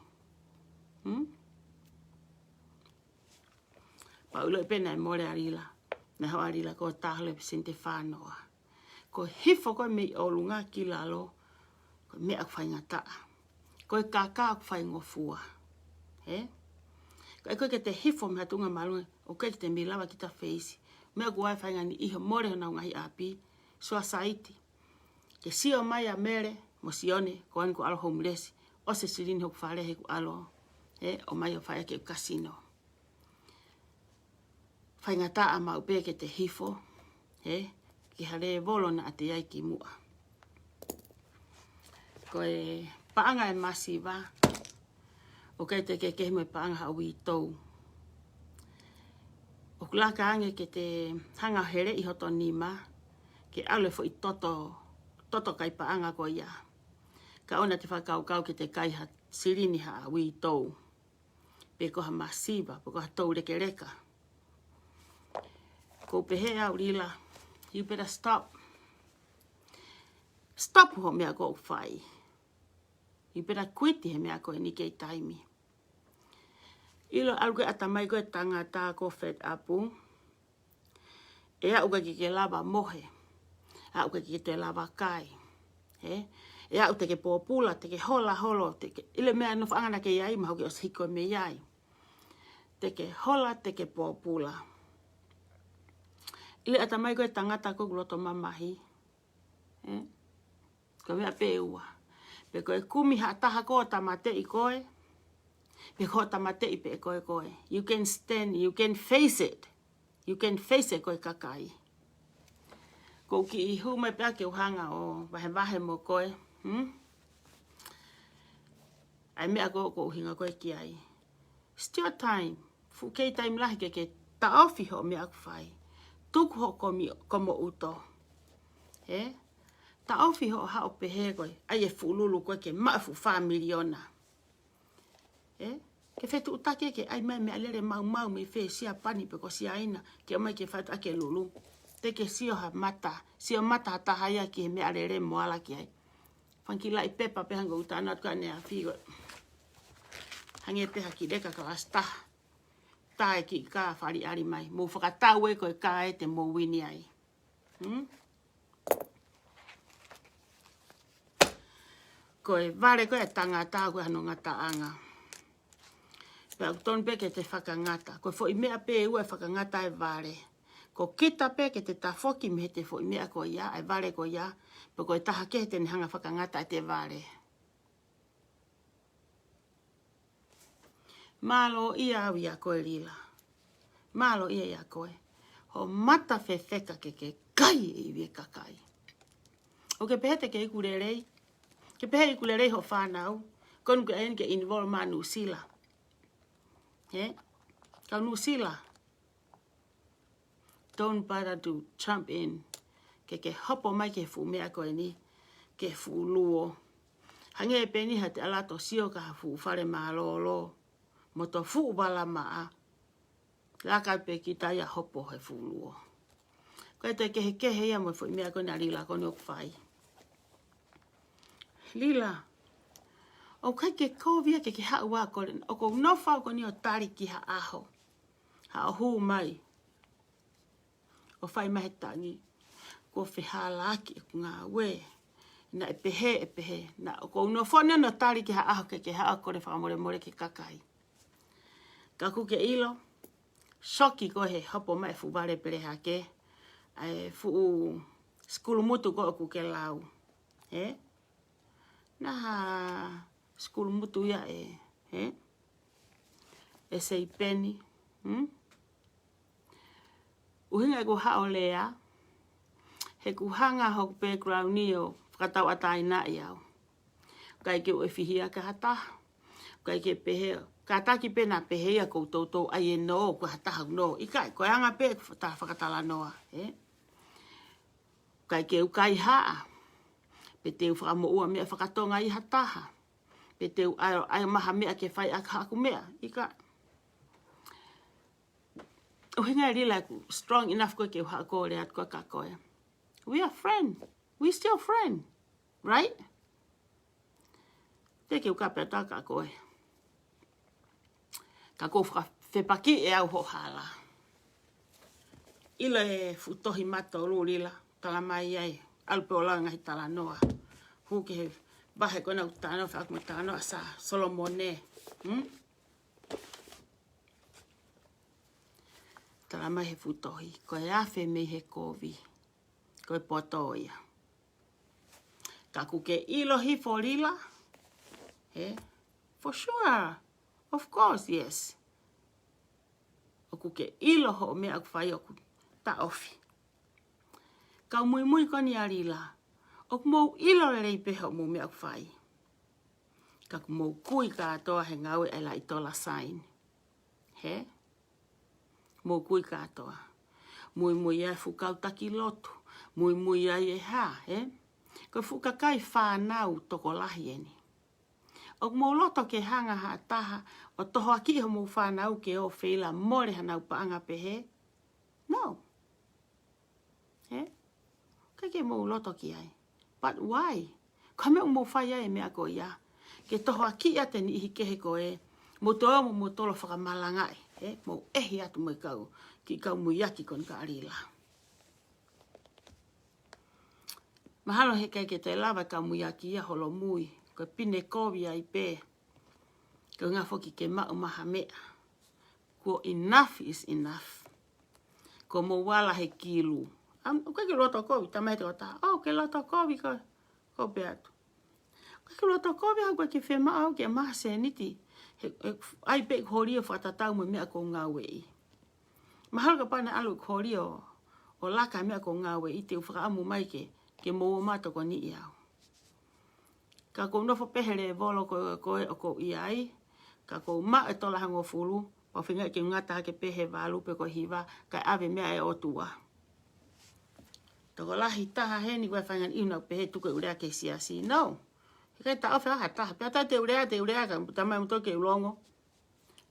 Pa ulo e pena e more a Lila. Na hau a Lila ko tahole pe sente whanoa. Ko hifo koe mei o lunga ki lalo. Koe mea ku whainga taa. Koe kaka ku whaingo fua. Koe ke te hifo me hatunga malunga. O ke te milawa ki ta face. Mea ku wai whainga ni iho more hona ungahi api. Sua saiti. Ke sio mai a mere. Mo sione. Ko ani ku alo homeless. O se sirini hoku whare he ku alo. O mai o whaia ke kasino. Whainga taa ma upe ke te hifo. Ki hare volo na ate iai ki mua. Koe paanga e masiva. O kei te ke mo e paanga haui tau. O kulaka ange ke te hanga here I hoto nima. Ke aule fo I toto kai paanga ko ia. Ka ona te whakau ke te kai ha sirini ha haui tau. Pe koha masiva. Pe koha tau reke reka. Ko pehe au Lila. You better stop. Stop ho mea ko whai. You better quit he mea ko e nike taimi. Ilo algo atamai ko e tangata ko fed apu. E au ki ke lava mohe. Au ki te lava kai. E au te ke pōpula, te ke hola holo. Ile mea no whaangana ke iai maho ki os hiko me iai. Te ke hola, te ke pōpula. Ile atamai ko e tangata ko gloto mamahi. Ko mea peua. Pe koe kumi ha taha ko tamate I koe. Pe ko tamate I pe koe. You can stand, you can face it. You can face it koe kakai. Ko ki I hu mai pea ke uhanga o wahe mo koe. Ai mea ko uhinga koe ki ai. Still time. Fu kei time lahi ke ta ofi ho mea ku whai. Tuku ho komo uto. He? Ta ofi ho ha o pehe koe. Ai e fululu koe ke maafu whamiliona. He? Ke whetu utake ke ai mai me alere mau me whe sia pani pe ko sia ina. Ke o mai ke whatu ake lulu. Te ke sio ha mata. Sio mata hata haya ki he me alere moala ki ai. Whankila I pepa pe hanga utana atua ne a whigo. Hange peha ki deka ka asta. Tae ki ka whari ari mai. Mo whakatau e koe ka e te mo wini ai. Koe vare koe tangata koe hano ngata anga. Pea ton pe ke te whakangata. Koe fo I mea pe ua whakangata e vare. Ko kita pe ke te tafoki me te fo I mea ko ia. E vare ko ia. Pe koe taha ke te nihanga whakangata e te vare. Malo ia au ia koe lila. Malo ia koe. Ho mata whewheka ke kai I wie kakai. O ke pehete ke ikurerei. Ke pehe ikurerei ho whanau. Konu ke aen ke involve ma nusila. He? Kau nusila. Don't bother to jump in. Ke hopo mai ke fu mea koe ni. Ke fu luo. Hange e peni ha te alato sio ka fu whare maa lo. Moto fu wala maa. Laka pe kita ia hopo he fu luo. Koe te kehe ia mo fu mea koe na lila koe ni ok whai. Lila. O kai ke kovia ke hau wā kore. O ko no whau ko ni o tari ki ha aho. Ha o hū mai. O whai mahe tangi. Ko whihala aki e ngā we. Na e pehe. Na o ko no whone no tari ki ha aho ke hau kore whakamore ke kakai. Ka ku ke ilo. Soki ko he hopo mai fu ware pere hake. Ai fu skulu mutu ko ku ke lau. He? Naha skulu mutu ia e. He? E sei peni. Uhinga e ku hao lea. He ku hanga hok background ni o whakatau atai na iau. Kai ke ue whihia ka hata. Kai ke pehe. Ka taki pe na pehe ia koutou ai e no ku hata no. Ika ko anga pe ta whakatala noa. He? Kai ke ukai haa. Pe te whakamo ua mea whakatonga I hataha. Pe te ai maha mea ke whai aku mea. Ika. O hinga rila strong enough koe ke uha kore at koe kakoe. We are friend. We still friend. Right? Te ke uka peta kakoe. Kako whepaki e au hohala. Ila e futohi mata o lula. Tala mai ai. Alpe o langa hi tala noa. Hu ke he bahe kona utano whakumutano asa Solomone. Tala mai he futohi. Koe awhe me he kovi. Koe potoia. Kaku ke ilo hi fo lila. He? For sure. Of course, yes. Oku ke ilo ho me aku whai oku ta ofi. Kau mui koni a lila. Oku mou ilo rei peho mo me aku whai. Kaku mou kui ka atoa he ngawe e la itola sain. He? Mou kui ka atoa. Mui ai fukau taki lotu. Mui ai e ha, he? Ko fukakai whanau toko lahi eni. O mō loto ke hanga ha taha, o toho aki ho mō whanau ke o whila more hanau paanga pehe. No. He? Kai ke mō loto ki ai. But why? Ka me o mō whai ai mea ko ia. Ke toho aki ate ni ihi kehe ko e. Mō toa mō tolo whakamalangai. He? Mō ehi atu mo kau. Ki kau muiaki kon ka arila. Mahalo he kai ke te lava kau muiaki ia holo mui. Ko pine kovi ai pe. Ko ngā whoki ke mau maha mea. Ko enough is enough. Ko mo wala he kilu. Ko ke loto kovi, tamai te o ta. Oh, ke loto kovi ko. Ko pe atu. Ko ke loto kovi hau ke whema au ke maha se niti. Ai pe hori o whatatau mo mea ko ngā wei. Mahalo ka pana alu hori o laka mea ko ngā wei. Te whakaamu mai ke mo mato ko ni iau. Ka kou nofo pehere volo koe o kou iai. Ka kou ma e tola hango fulu. Pa whinga ke ngata ke pehe walu pe ko hiva. Ka ave mea e otua. Toko lahi taha he ni koe whaingan iuna pehe tuke urea ke siasi. No. Kai ta ofe aha taha. Pea ta te urea ka. Tamai muto ke ulongo.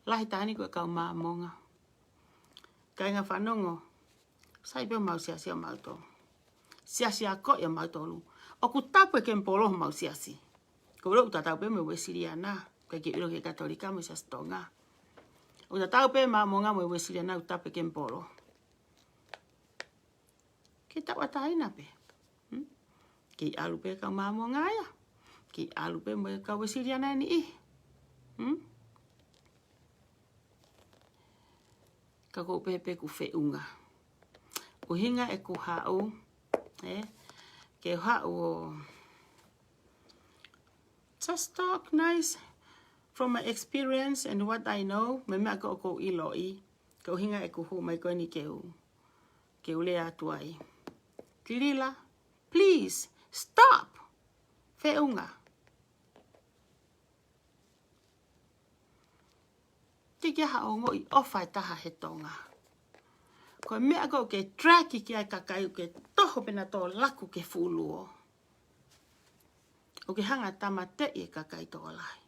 Lahi taha ni koe kau maamonga. Kai ngā whanongo. Sai peo mau siasi o mau tō. Siasi a ko ya mau tōlu. O ku tapu e ke mpolo mau siasi. Ko uro uta tau pe me wesiri ana. Kai ke uro ke katolika mo siasi tonga. Uta tau pe maamonga mo wesiri ana utapu e ke mpolo. Ke tawa taina pe. Ke alu pe kau maamonga ya. Ke alu pe mo kau wesiri ana ni i. Ka ko pepe ku feunga. Ku hinga e ku hau. Ke hau. Just talk nice. From my experience and what I know. Me mea ko iloi. Ko hinga e ku hu mai koe ni ke u. Ke ule atuai. Tilila. Please. Stop. Feunga. Te kia hao ngoi ofai taha he tonga. Ko mea ko ke traki ki ai kakai ke toho pena tō laku ke fuluo. O ke hanga tamate i kakai tō lai.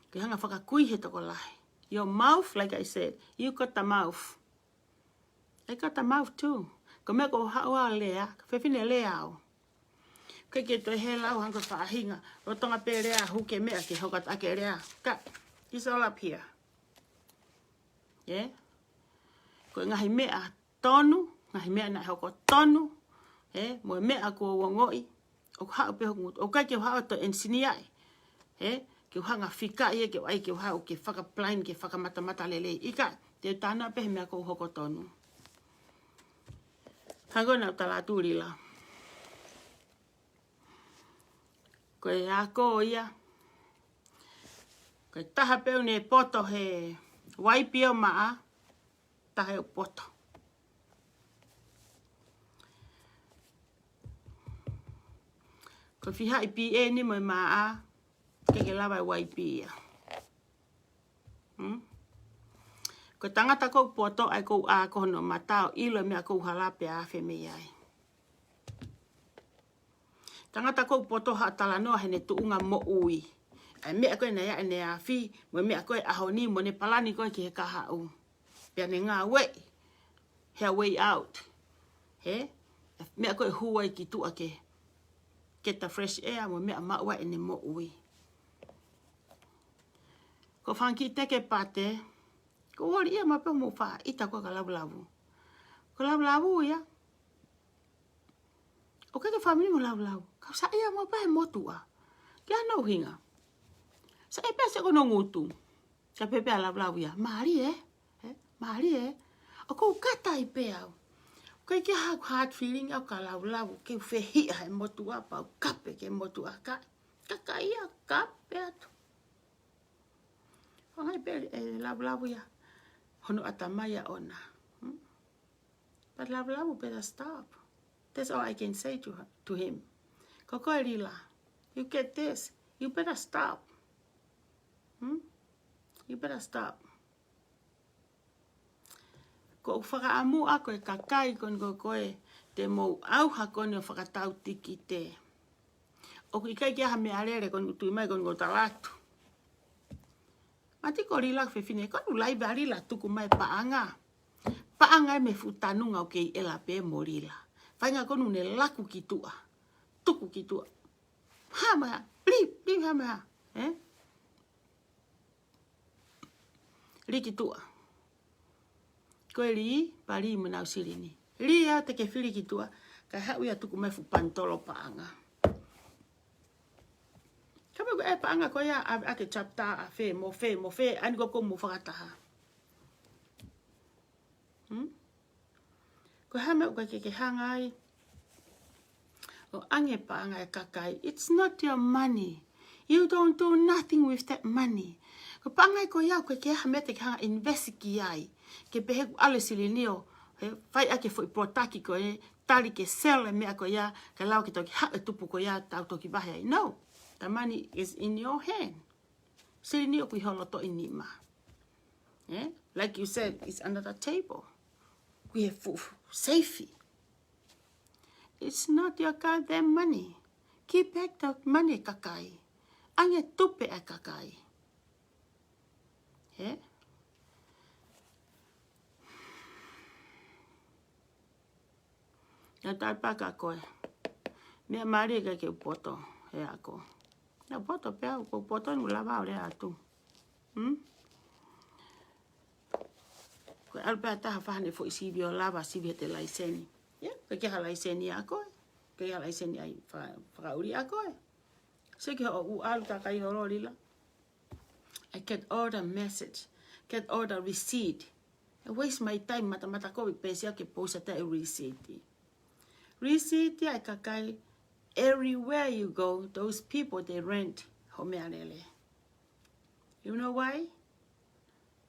Ke hanga whakakui he tō lai. Your mouth, like I said, you got the mouth. I got the mouth too. Ko mea ko hao a lea, whewhine lea au. Ke to he lau hanga whahinga. O tonga pe lea huke mea ke hokat ake lea. Ka. It's all up here. Yeah? Ko ngahi mea tonu, ngahi mea na hoko tonu, mo mea ko wangoi, o hao pe hokungut, o kai ke hao to ensini ai, ke hanga whika ia ke ai ke hao ke whakaplain, ke whakamata lele, ika, te tāna pe mea ko hoko tonu. Hango na utala tūrila. Ko e ako ia, ko taha peu ne poto he waipio maa, taha o poto. Ko whiha i pi e ni mo maa, ke lawa i waipia. Ko tangata kou poto ai kou a kono matao ilo mea kou halape a awhi me ai. Tangata kou poto ha tala noa hene tuunga mo ui. Ai mea koe na ia ene a whi, mo mea koe ahoni mo ne palani koe ki he kaha u. Pea ne ngā wei, he way out. Mea koe huai ki tua ke get the fresh air, mo mea maua ene mo ui. Ko whanki teke pate, ko ori ia mape mo wha, ita koe ka lavu. Ko lavu ia. O keke whamini mo lavu. Kau sa ia mape he motua. Kia nau hinga. Sa e pese kono ngutu. Sa pepe a lavu ia. Maari Maari o kou kata i pe au. Koe kia haku hard feeling au ka lavu. Ke whehia he motua pa au kape ke motua ka. Kaka ia kape atu. Whangai pe lavu ia. Hono atamaya ona. But lavu better stop. That's all I can say to him. Koko rila. You get this. You better stop. You better stop. Ko whakaamu a koe kakai kon koe te mou au hakone o whakatau tiki te. O kui kai kia ha mea rere kon tui mai kon talatu. Mati ko rila whewhine, konu lai bea rila tuku mai paanga. Paanga e me futanunga o kei ela pe mo rila. Whainga konu ne laku ki tua. Tuku ki tua. Hama, blip hama. Riki tua. Koe li, pari manau sirini. Li au te ke whiri ki tua, kai hau ia tuku mai fu pantolo paanga. Kama koe e paanga koe ia ake chapta a fe, mo fe, ani koko mo whakataha. Koe hame uka ke hangai, o ange paanga e kakai, it's not your money. You don't do nothing with that money. Ko paanga ko ia koe ke hame te hanga investi ai. Ke pehe ale silinio, fai ake foi protaki ko tali ke sell mea ko ia, ka lau ki toki hake tupu ko ia, tau toki vahe ai. No, the money is in your hand. Silinio kui holoto inima. Like you said, it's under the table. We have safety. It's not your goddamn money. Keep back the money, kakai. Ange tupe e kakai. Yeah? Nga tai paka koe. Mea mari ka ke poto. He ako. Na poto pea ko poto nu lava ole atu. Ko alpa ta fane fo isibi o lava sibi te laiseni. Ya, ke ha laiseni ako. Ke ha laiseni ai fa uri ako. Se ke o u alta kai no lila. I get order message, get order receipt. I waste my time mata ko pesa ke posa ta receipt. Receipt ya kakai everywhere you go, those people they rent homealele. You know why?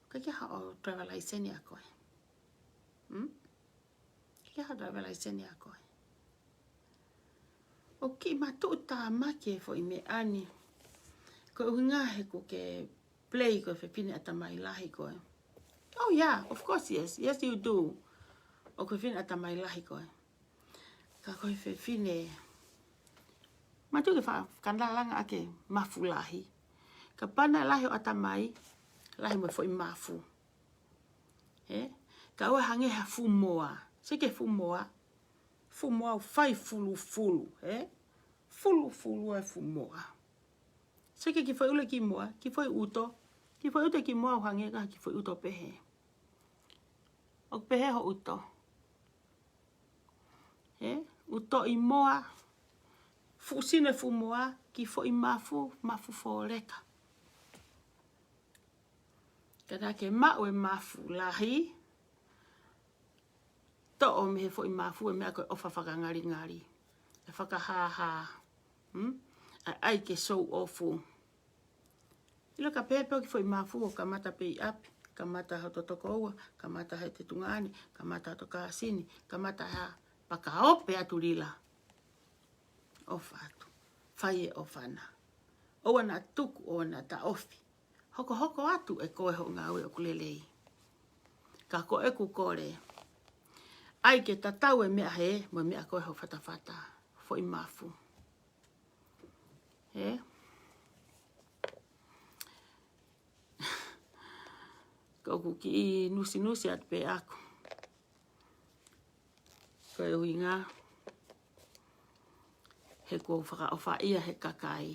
Kaya ha travel license ako. Kaya ha travel license ako. Okay, matuta make fo ime ani. Ko unga he ko ke play ko fe fine atamai lahi ko. Oh yeah, of course yes. Yes you do. O ko fine atamai lahi ko. Ka ko fe fine. Matu ke fa kandalanga ake mafulahi. Ka pana lahi o atamai lahi mo fo imafu. Ka o hange ha fumoa. Se ke fumoa. Fumoa fai fulu. Fulu e fumoa. Se ke ki foi ule ki moa, ki foi uto. Ki foi uto ki moa o hange ka ki foi uto pehe. O pehe ho uto. Uto i moa. Fusine fumoa ki foi mafu fo leka. Kada ke ma o e mafu lahi. To o me he foi mafu e me ko ofa ngari. E whaka ha. Ai ke so ofu. Ilo ka pepe ki foi mafu o kamata pei api. Kamata ha totoko ua. Kamata ha te tungani. Kamata to kasini. Kamata ha paka ope atu lila. Ofa atu. Fai e ofana. Oa na tuku o na ta ofi. Hoko atu e koe ho ngawe o kulelei. Ka ko e kukore. Ai ke tatau e mea he. Mo mea koe ho fatafata. Foi mafu. Kau ki nusi at pe aku. Koe uinga. He ko whaka ofa ia he kakai.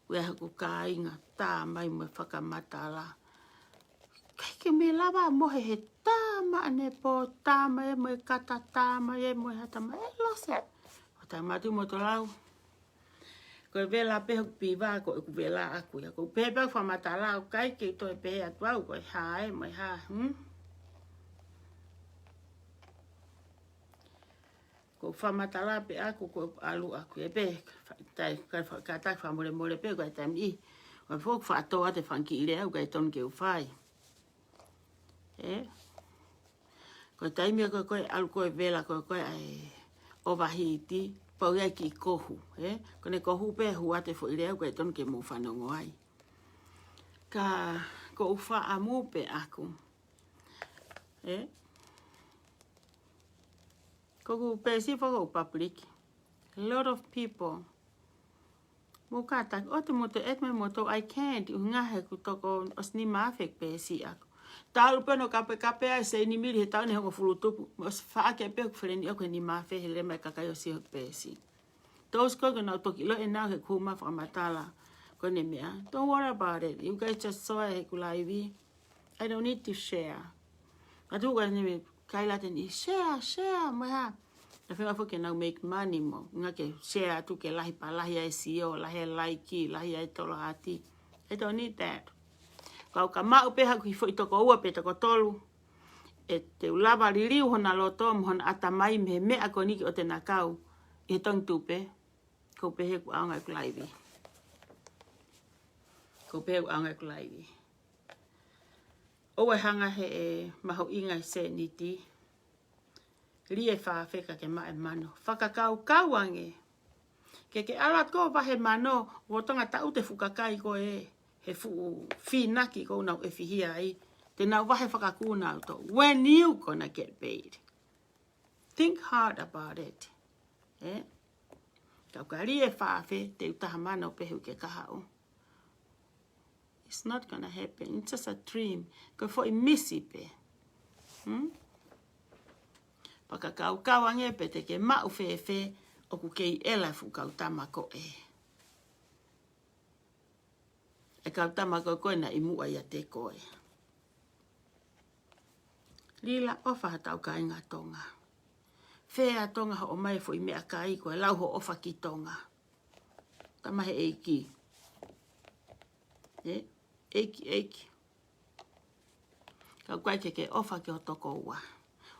Ue he ko kainga tā mai mo whakamatala. Kai ke me lava mohe he tāma ne po tāma e mo kata tāma e mo hatama e lose. O tā matu mo to lau. Ko vela pe piva ko vela aku ya ko pepe fa matala kai ke to pe atu ko ha mo ha ko fa matala pe aku ko alu aku e pe tai ka ta fa mole pe ko tam I ko fo fa to ate fanki ile ko ton ke fai ko tai me ko alu ko vela ko ai overheat pau ia ki kohu, kone kohu pe hua te fo ireo koe ton ke mo whanongo ai. Ka ko uwha amu pe aku. Ko pe si whako public. A lot of people. Mo kata, o te moto etme moto, I can't, ungahe ku toko os ni mawhek pe si aku. Tālu peno kape ai se ni miri he tau ne hongo fulutupu. Os whaake pe ku whereni oke ni mawhe he lema kakai o si hok pe si. Those kogo na toki lo e nau he kuma whakamatala. Kone mea, don't worry about it. You guys just saw he kulaiwi. I don't need to share. Atu kwa nime kailate ni share, maha. Na whenga whoke nau make money mo. Nga ke share atu ke lahi pa lahi ai CEO, lahi ai laiki, lahi ai tolo hati. I don't need that. Kau ka mau peha ki fo itoko ua pe toko tolu. E te ulava liriu hona loto mo hona atamai me mea koniki o te nakau. E tong tupe. Ko pehe ku aunga kulaiwi. Ko pehe ku aunga kulaiwi. Owe hanga he e maho inga se niti. Rie whawheka ke mae mano. Whakakau kauange. Ke alat ko wahe mano. Wotonga tau te fukakai ko e. He fu finaki ko nau e fihia ai. Te nau wahe whakakuna auto. When you gonna get paid? Think hard about it. Kau kari e whaawe te utaha mana o pehu ke kahao. It's not gonna happen. It's just a dream. Ko fo I misi pe. Paka kau kawange pe te ke mau whewhe o ku kei ela fu kau tamako e. E kau tamako koe na imua ia te koe. Lila ofa hatau ka inga tonga. Whea tonga ho o mai fo I mea kai koe lau ho ofa ki tonga. Tamahe eiki. Eiki. Kau koe ke ofa ki o toko ua.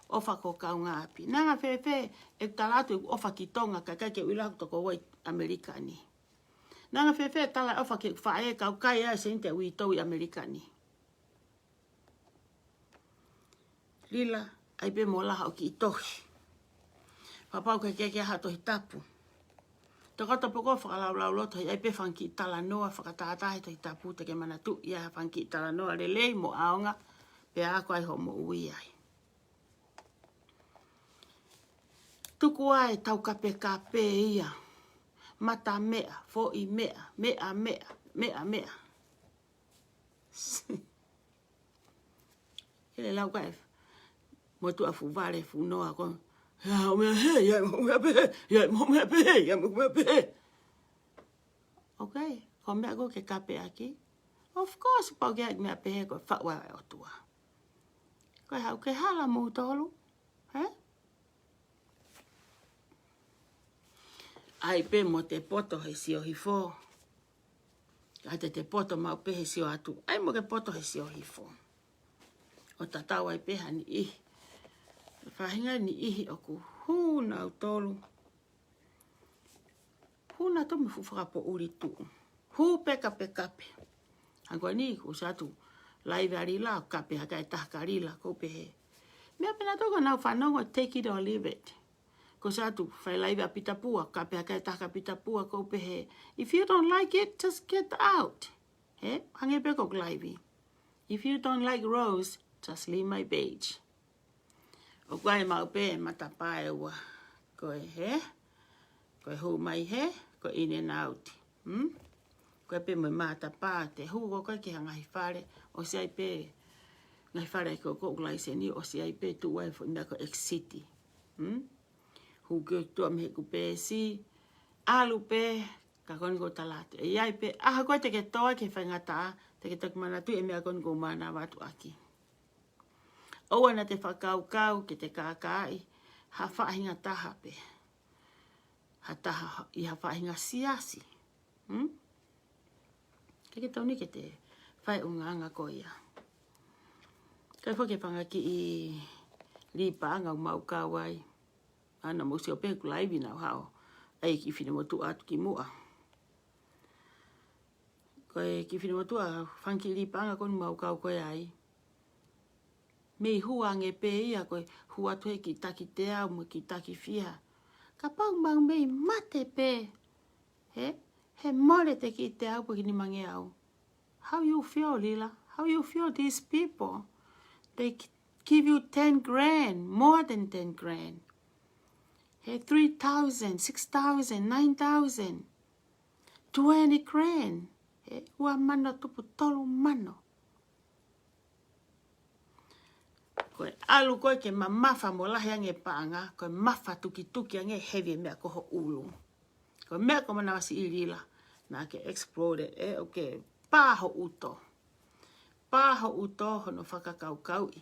Ofa ko kau ngā api. Nanga whewhe e talatu ofa ki tonga kai ke uila toko ua Amerikani. Nanga whewhe tala ofa ki whae kau kai a sente ui tau I Amerikani. Lila, ai pe mo laha o ki tohi. Papau ke ha tohi tapu. Te kata poko whakalau loto ai pe whanki tala noa whakatatahe tohi tapu te ke mana tu ia whanki tala noa le lei mo aonga pe ako ai ho mo ui ai. Tuku ai tau kape ia. Mata mea, fo I mea. Ele lau kai mo tu afu vale fu noa kon. Ya o mea pe. Okay, ko mea go ke kape aki. Of course, pau ke mea pe ko whaua o tua. Ko hau ke hala mo tolu. Ai pe mo te poto he sio hifo. Ai te poto mau pe he sio atu. Ai mo ke poto he sio hifo. O tatau ai pe hani ihi. Whahinga ni ihi o ku huna au tolu. Huna to me fufakapo uri tu. Hu peka pekape. Hanko ni ku satu laiva rila kape haka e tahka rila ko pe he. Mea pena toko nau whanongo take it or leave it. Ko satu whai laiva pitapua kape haka e tahka pitapua ko pe he. If you don't like it, just get out. Hange peko laivi. If you don't like Rose, just leave my page. O koe mau pe matapae ua. Koe he. Koe hu mai he. Koe in and out. Koe pe mo matapa te hu ko koe ki hangahi whare. O si ai pe. Ngai whare ko lai se ni. O si ai pe tu wai fo ina ko ex-city. Hu kio tua mehe ku pe si. Alu pe. Ka koni ko talate. E ai pe. Aha koe te ke toa ke whaingata. Te ke toki mana tu e mea koni ko mana watu aki. Oua na te whakau ke te kākai, ha whahinga taha pe. Ha taha I ha whahinga siasi. Ke tauni ke te whai unganga ko ia. Kai whake whanga ki I lipaanga o mau kāwai. Ana mo si o peku laivi nau hao. Ai ki whine motu atu ki mua. Koe ki whine motu a whanki lipaanga koni mau kau koe ai. Me hua nge pe ia koe hua tue ki taki te au mo ki taki fia. Ka pau mau mei mate pe. He mole te ki te au po ki ni mange au. How you feel, Lila? How you feel these people? They give you 10 grand, more than 10 grand. He 3,000, 6,000, 9,000. 20 grand. Ua mano tupu tolu mano. Koe alu koe ke mamafa mo lahi ange paanga, koe mafa tuki ange heavy mea koho ulu. Koe mea ko mana wasi I Lila, na ke exploded, okay, pāho uto. Pāho uto hono whakakau I.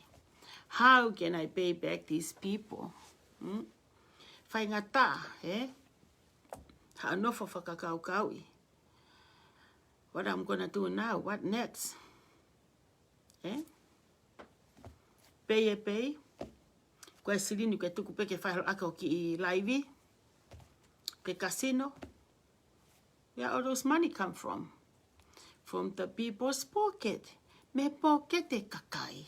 How can I pay back these people? Whai ngata, ha anofo whakakau I. What I'm gonna do now, what next? Pay. Koe silini koe tuku peke whaihalo aka o ki I laivi. Pe casino. Where all those money come from? From the people's pocket. Me pocket e kakai.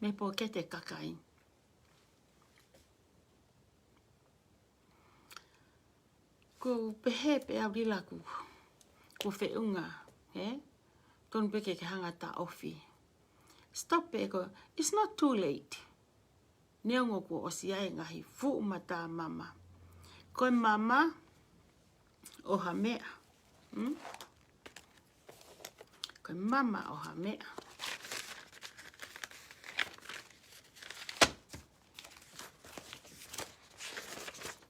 Me pocket e kakai. Ko pehe pe au rila ku. Ko whiunga, Ton peke ke hanga ta ofi. Stop pe ko, it's not too late. Neongo ko osiai ngahi fu mata mama. Koe mama o ha mea. Koe mama o ha mea.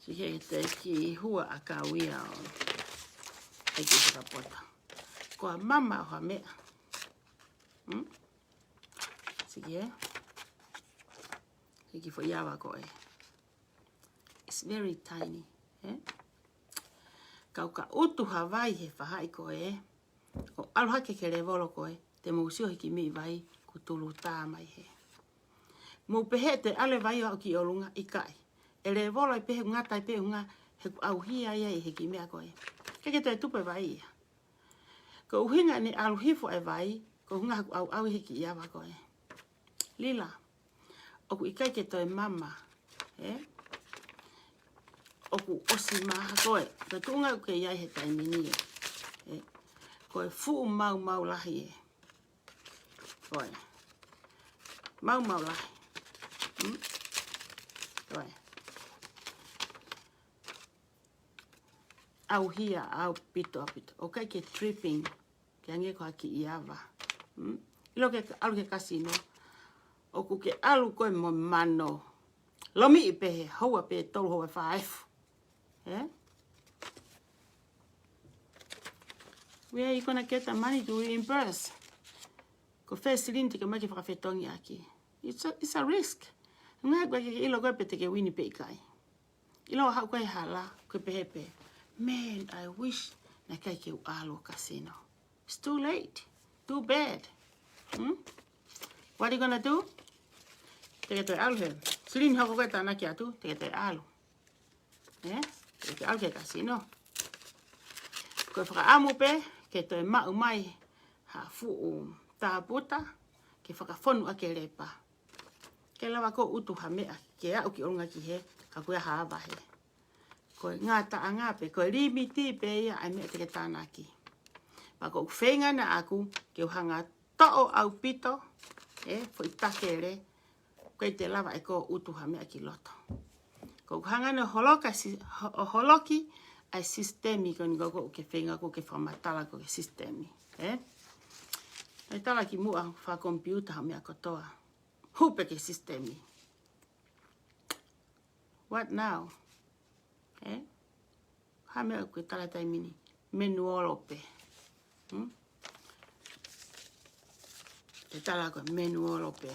Sige te ki hua a ka wia o. E ki whakapota. Koa mama o ha mea. Sige e. Hiki fo iawa ko e. It's very tiny. Kau ka utu Hawaii he whahai ko e. O aluha ke le volo ko e. Te mausio hiki mi vai ku tulu tā mai he. Mo pehe te ale vai au ki olunga i kai. E le volo i pehe ngata i pehe unga he ku au hia ia i hiki mea ko e. Keke te tupe vai ia. Ko uhinga ni aluhifo e vai. Ko hunga haku au hiki iawa ko e. Lila. Oku ikai ke toi mama. Oku osi maha koe. Ka tuunga uke iai he taimini e. Koe fuu mau lahi e. Koe. Mau lahi. Koe. Au hia, au pito apito. Okai ke tripping. Ke ange koha ki iawa. Ilo ke alu ke kasino. Oku ke alu koe mo mano. Lomi i pehe, haua pehe tolu hoa whaefu. Where are you going to get the money to reimburse? Ko whesilinti ka maki whakawhetongi aki. It's a risk. Ngā koe ke ilo koe pete ke wini pe kai. Ilo hau koe hala, koe pehe pe. Man, I wish na kai ke alo casino. It's too late. Too bad. What are you going to do? Te toi alu he. Silini hako koe tāna ki atu, te toi alu. Te toi alu ke casino. Koe whakaamu pe, ke toi mau mai ha fuu tā puta, ke whakawhonu a ke lepa. Ke lawa ko utu ha mea, ke au ki orunga ki he, ka koe hawa he. Koe ngā taa ngā pe, koe limiti pe ia, ai mea te ke tāna ki. Pa ko whenga na aku, ke uhanga to'o au pito, fo i takere, koe te lawa e ko utu ha mea ki loto. Ko hanga no holoki ai sistemi ko ni ko ke whenga ko ke whamatala ko ke sistemi. Ai tala ki mua wha computer ha mea kotoa. Hupe ke sistemi. What now? Ha mea ko tala taimini. Menuolo pe. Te tala ko menuolo pe.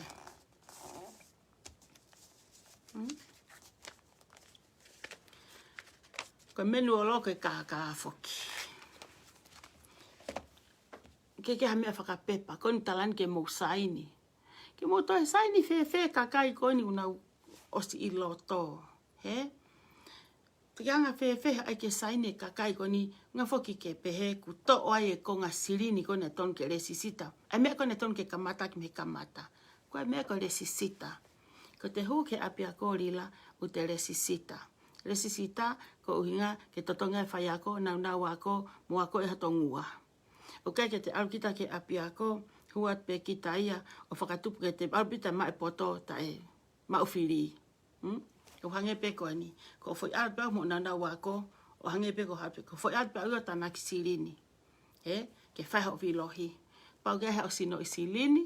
Ko menuolo ke ka foki. Ke ha mea whakapepa. Ko ni talan ke mo saini. Ke mo toi saini fe kakai ko ni una osi i loto. Te anga fe ai ke saini kakai ko ni nga foki ke pehe ku to ai e ko nga silini ko ne ton ke resisita. Ai mea ko ne ton ke kamata ki me kamata. Ko ai mea ko resisita. Ko te hu ke apia ko lila u te resisita. Resisita ko uhinga ke totonga e whai ako, nau ako, mua ko e hatongua. O kai ke te alukita ke apia ako, huat pe kita ia, o whakatupu ke te alupita ma e poto ta e ma ufiri. Ko hange pe ko ani. Ko foi alupia mo nau ako, o hange pe ko hape. Ko foi alupia ua tana ki silini. Ke whai ho vilohi. Pau ke hao sino i silini,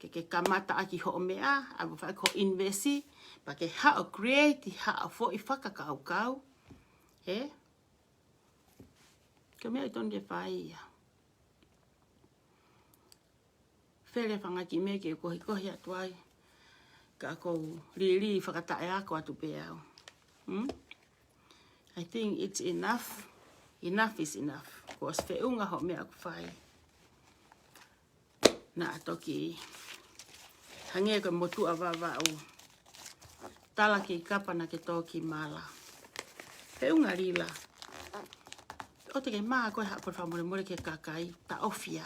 ke kamata aki ho mea, abu whai ko investi, pa ke hao create, hao fo i whakakau. Ke mea i ton ke whai ia. Where whangaki me ke kohi atuai. Ka kou li whakatae ako atu pe au. I think it's enough. Enough is enough. Ko as whiunga ho mea aku whai. Na atoki hange ko motu awawa au. Tala ke kapa na ke toki mala. Whiunga lila. O te ke maa koe hapur whamore ke kakai. Ta ofia.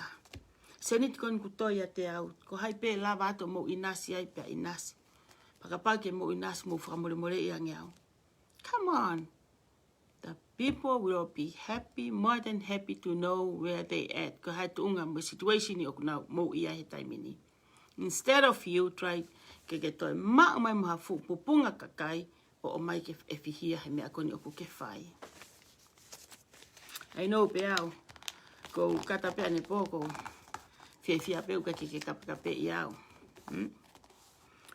Senit kon kutoia te au. Ko hai pe lava ato mo inasi ai pe inasi. Pakapau ke mo inasi mo whamore i ange au. Come on. The People will be happy, more than happy to know where they at. Ko hai tuunga mo situation ni o kuna mo ia he taimini. Instead of you try ke toi ma mai mo hafu pupunga kakai o mai ke efihia he mea koni o ku ke whai. I know peao ko kata pea ne poko fia peu ka ke kape iao.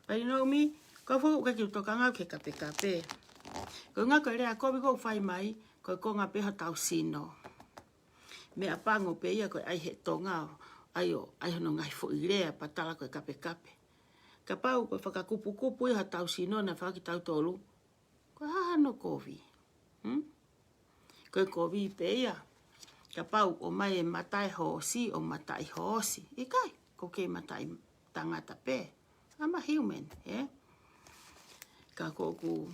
But you know me, ko fu ka ki tokanga ke kape. Ko nga ko rea ko bi ko whai mai ko ngā peha tau sino. Me a pango pe ia ko ai he tonga ai hono ngai fo i rea patala ko kape. Ka pau ko whakakupu i ha tau sino na whaki tau tolu. Ko hahano kovi. Ko kovi pe ia. Ka pau o mai e matai hosi o matai hosi. I kai, ko ke matai tangata pe. I'm a human, yeah? Ka koku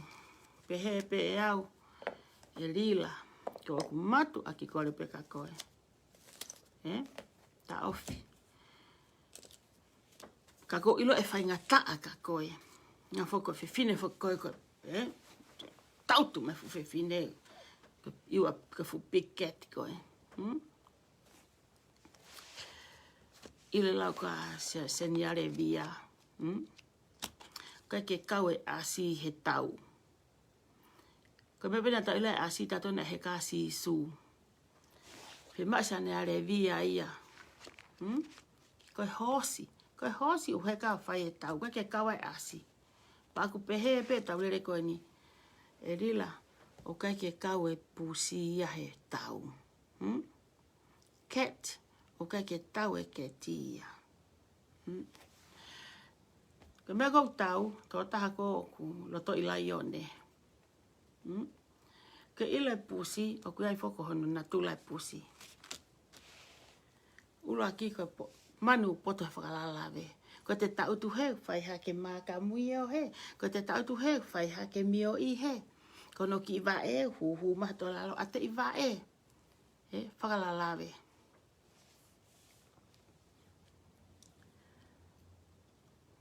pehe pe au. E lila, ko ku matu a ki kore pe ka koe. Ta ofi. Ka ko ilo e whainga taa ka koe. Nga whoko whiwhine whoko koe. Tautu me whiwhine. Iwa ka fu big cat koe. Ile lau ka seniare via. Ka ke kaue asi he tau. Ko me pena tau ila asi tato na he kasi su. Pe masa ne are via ia. Ko hosi u he ka whai e tau. Ka ke kawe asi. Pa aku pehe pe tau lere koe ni. E rila o ka ke kawe pusi ia he tau. Cat o ka ke tau e ke tia. Ko me kou tau, tō taha ko ku loto ila ione. Ke ilo e pusi, o kui ai whoko hono na tula e pusi. Ulo aki ko manu poto e whakalalawe. Ko te tau tu he, whai hake maka mui o he. Ko te tau tu he, whai hake mio i he. Kono ki iwa e, hu mato lalo, ate iwa e. Whakalalawe.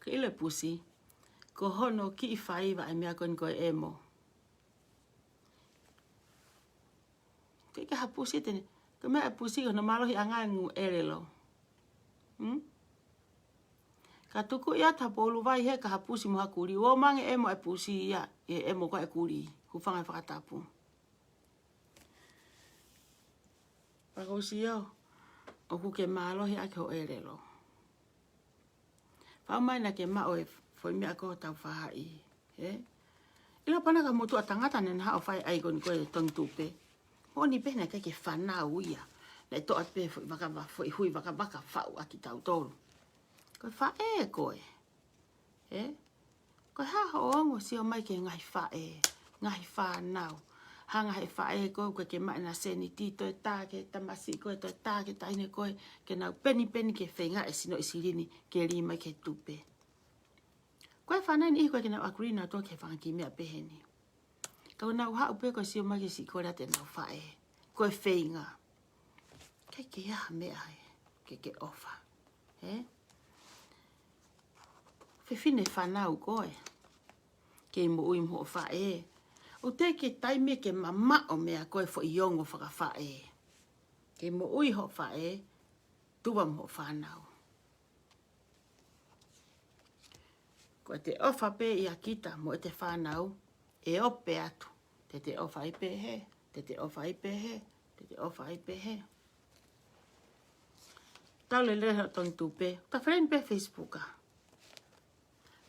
Ke ilo e pusi, ko hono ki i whai iwa e mea koni koe emo. Ke ha pusi tene, ke mea pusi kono malohi angai ngu erelo. Ka tuku ia ta polu vai he ka ha pusi mo hakuri. O mange emo e pusi ia, e emo ko e kuri. Hufanga e whakatapu. Pakosi iau, o ku ke malohi ake ho erelo. Pau mai na ke mao e foi mea ko tau whahai. Ilo pana ka motu a tangata nena hao whai ai koni koe tong tupe. Honi pena ke whanau ia. Nei toa pe foi hui waka whau aki tau tolu. Koe whae koe. Koe haho ongo si o mai ke ngai whae. Ngai whanau. Hanga he whae koe koe ke mai na seni tito e tāke tamasi koe to e tāke taine koe. Ke nau peni ke whenga e sino isirini ke rima ke tupe. Koe whanai ni koe ke nau akurina toa ke whanki mea peheni. Kau nau hau pe koe si o mai ke si koe te nau whae. Koe whenga. Ke aha mea he. Ke ofa. Whiwhine whanau koe. Ke mo ui mo whae. O te ke taime ke mama o mea koe fo iongo whaka whae. Ke mo ui ho whae. Tuwa mo whanau. Koe te ofa pe i a kita mo e te whanau. E ope atu. Te ofa i pe he. Te ofa i pe he. Te ofa i pe he. Tau le leha tong tupe. Ta friend pe Facebooka.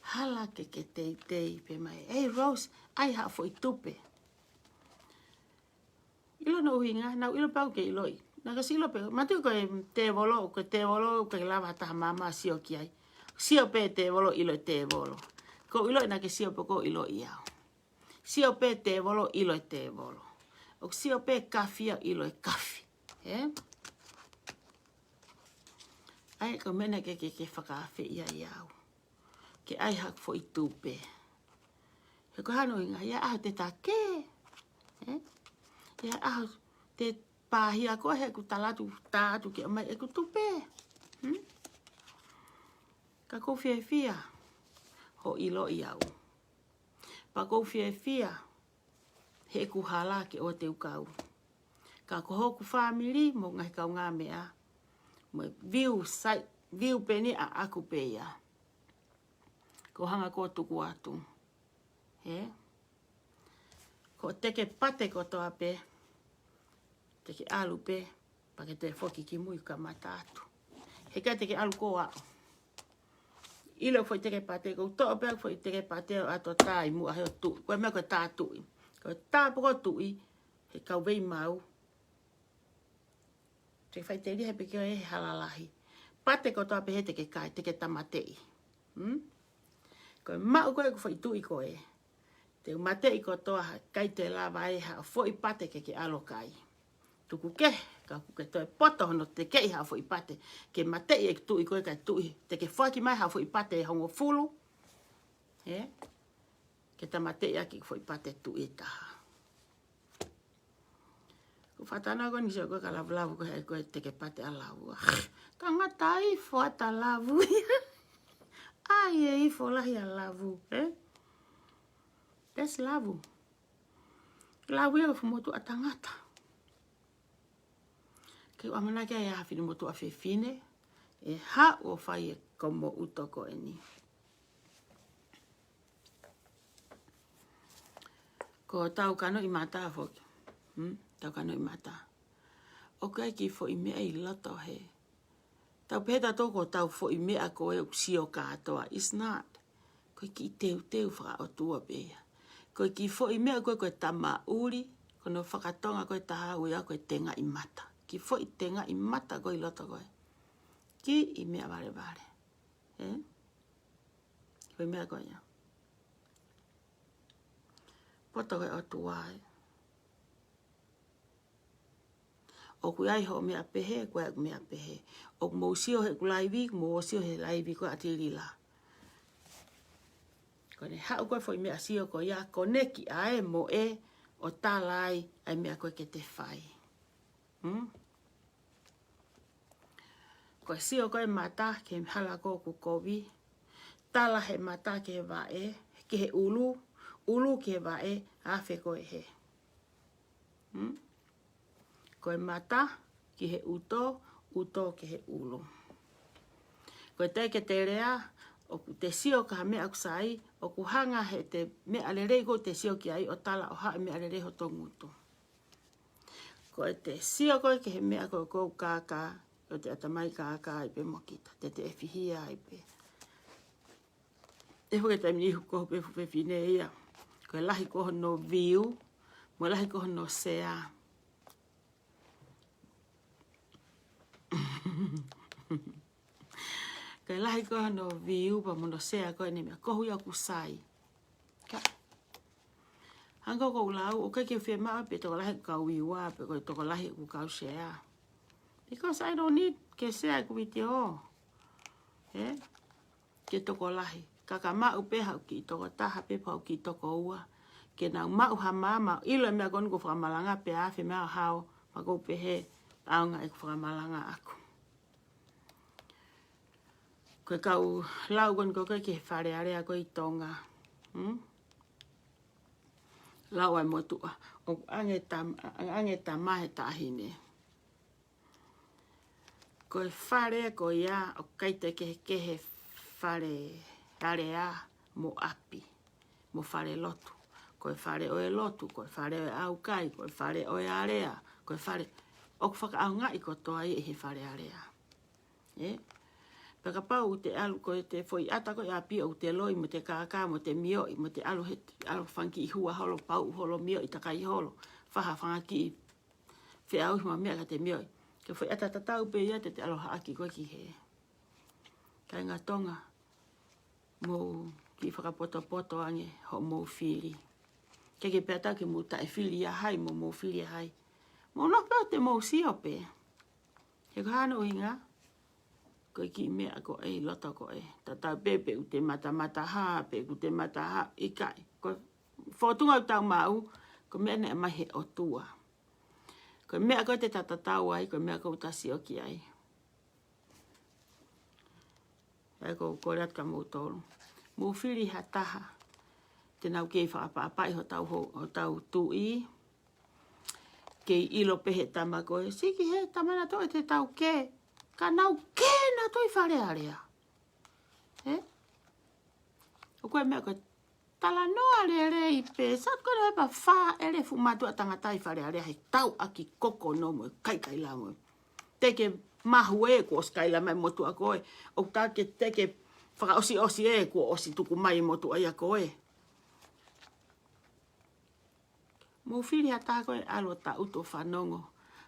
Hala ke tei pe mai. Hey Rose, ai ha fo i tupe. Ilo no uhinga, nau ilo pau ke iloi. Naka silo pe, matu ko te volo, ko lava taha mama sio ki ai. Sio pe te volo ilo te volo. Ko ilo na ke sio pe ko ilo iau. Sio pe te volo ilo te volo. O sio pe kafia ilo e kafi. Ai ko mena ke whakawhi ia iau. Ke ai hak fo i tupe. He ko hano inga, ia aho te take. Ia aho te pāhia ko he ku talatu tātu ke mai e ku tupe. Ka kou fia. Ho ilo iau. Pa kou fia. he ku hala ke o te ukau. Ka ko hoku family mo ngai kau ngā mea. Mo view peni a aku peia. Ko hanga ko tuku atu. He? Ko teke pate ko toa pe. Teke alu pe. Pake te foki ki mui ka mata atu. He kai teke alu ko ao. Ilo foi teke pate ko toa pe foi teke pate ato tai mu ahe o tui. Koe mea koe tā tui. Koe tā poko tui. He kau vei mau. Te whai te rihe peke e halalahi. Pate ko toa pe he teke kai, teke tamatei. Koe mau koe ko whai tui koe. Te matei ko toa kai te lava e ha foi pate ke alo kai. Tuku ke, ka kuke toi poto hono te kei ha foi pate. Ke matei e tui koe kai tui. Teke whaki mai ha foi pate e hongo fulu. He? Ke tamatei aki foi pate tui e taha. Ko whatana ko ni se koe ka lavu koe teke pate a lavu. Tangata ifo ata lavu. Ai e ifo lahi a lavu. That's lavu. Lavu e motu a tangata. Ke o amana kia e hawhini motu a whewhine. E ha o whai e komo utoko e ni. Ko tau kano i mata whoki. Tau kano i mata. O kai ki fo i mea i loto he. Tau peta toko tau fo i mea ko e usio katoa. It's not. Koe ki teu whaka o tua bea. Koe ki fo i mea koe tama uri. Kono whakatonga koe taha ui a koe tenga i mata. Ki fo i tenga i mata koe i loto koe. Ki i mea vare. Koe mea koe ia. Poto koe o tuai. O kui ai ho mea pehe, koe aku mea pehe. O mo sio he kulaivi, mo sio he laivi koe atiri la. Koe ne hau koe fo i mea sio koe ia koneki ae mo e o talai ai mea koe ke te whai. Koe sio koe mata ke hala ko kukovi. Tala he mata ke vae, ke he ulu ke vae, awhe koe he. Koe mata ki he uto ke he ulu. Koe te ke te rea, o te sio ka mea kusai, o ku hanga he te mea lerei ko te sio ki ai o tala o hae mea lerei ho tongutu. Koe te sio koe ke he mea koe kou kaka, o te atamai kaka i pe mokita, te ewhihia i pe. E hoke taimi ihu koho pe whine ia. Koe lahi koho no view, mo lahi koho no sea. Koe lahi koho no view, pa mo no sea koe ne mea kohu ia kusai. Ka. Hanko kou lau, o kai ke whia maa pe toko lahi kau iwa, pe koe toko lahi ku kau sea. Because I don't need ke sea ku witi o. Ke toko lahi. Kaka mau peha ki toko taha pe pau ki toko ua. Ke nau mau ha mama. Ilo mea konu ko whakamalanga pe awhi mea hao. Mako pehe aunga e ko whakamalanga aku. Koe kau lau konu ko ke whare area ko i tonga. Lau ai motua. O ange ta mahe tahine. Koe whare ko ia o kaite ke whare area mo api. Mo whare lotu. Koe whare oe lotu. Koe whare oe au kai. Koe whare oe area. Koe whare. O whaka au ngai ko toa i he whare area. Paka pau te alu koe te foi ata koe api o te loi mo te kaka mo te mioi. Mo te alu whanki i hua holo pau holo mioi takai holo. Whaha whangaki i whea uhi ma mea ka te mioi. Ke foi ata tatau pe ia te aloha aki koe ki he. Kai ngā tonga. Mo ki whakapoto ange ho mo whiri. Ke pētau ke mo tae whiri a hai mo whiri a hai. Mo no pēo te mo sio pe. He ko hana uinga. Koe ki mea ko e loto ko e. Tatau pepe u te mata ha pe u te mata ha i kai. Ko whotunga u tau mau. Ko mea ne mai he o tua. Ko mea ko te tatatau ai. Ko mea ko utasi o ki ai. Ai ko koreat ka mo tolu. Mo whiri ha taha. te nau kei whakapaapai ho tau tui. Kei ilo pehe tama koe, siki he tamana to e te tau ke, ka nau ke na toi wharearea. He? O koe mea koe, tala noa re i pe, sat koe hepa wha ere fumatu a tangatai wharearea he tau aki koko no mo, kai la mo. Teke mahu e ko skai la mai motu a koe, o take teke whaka osi e ko osi tuku mai motu ai a koe. Mo whiri hata koe alo ta uto whanongo.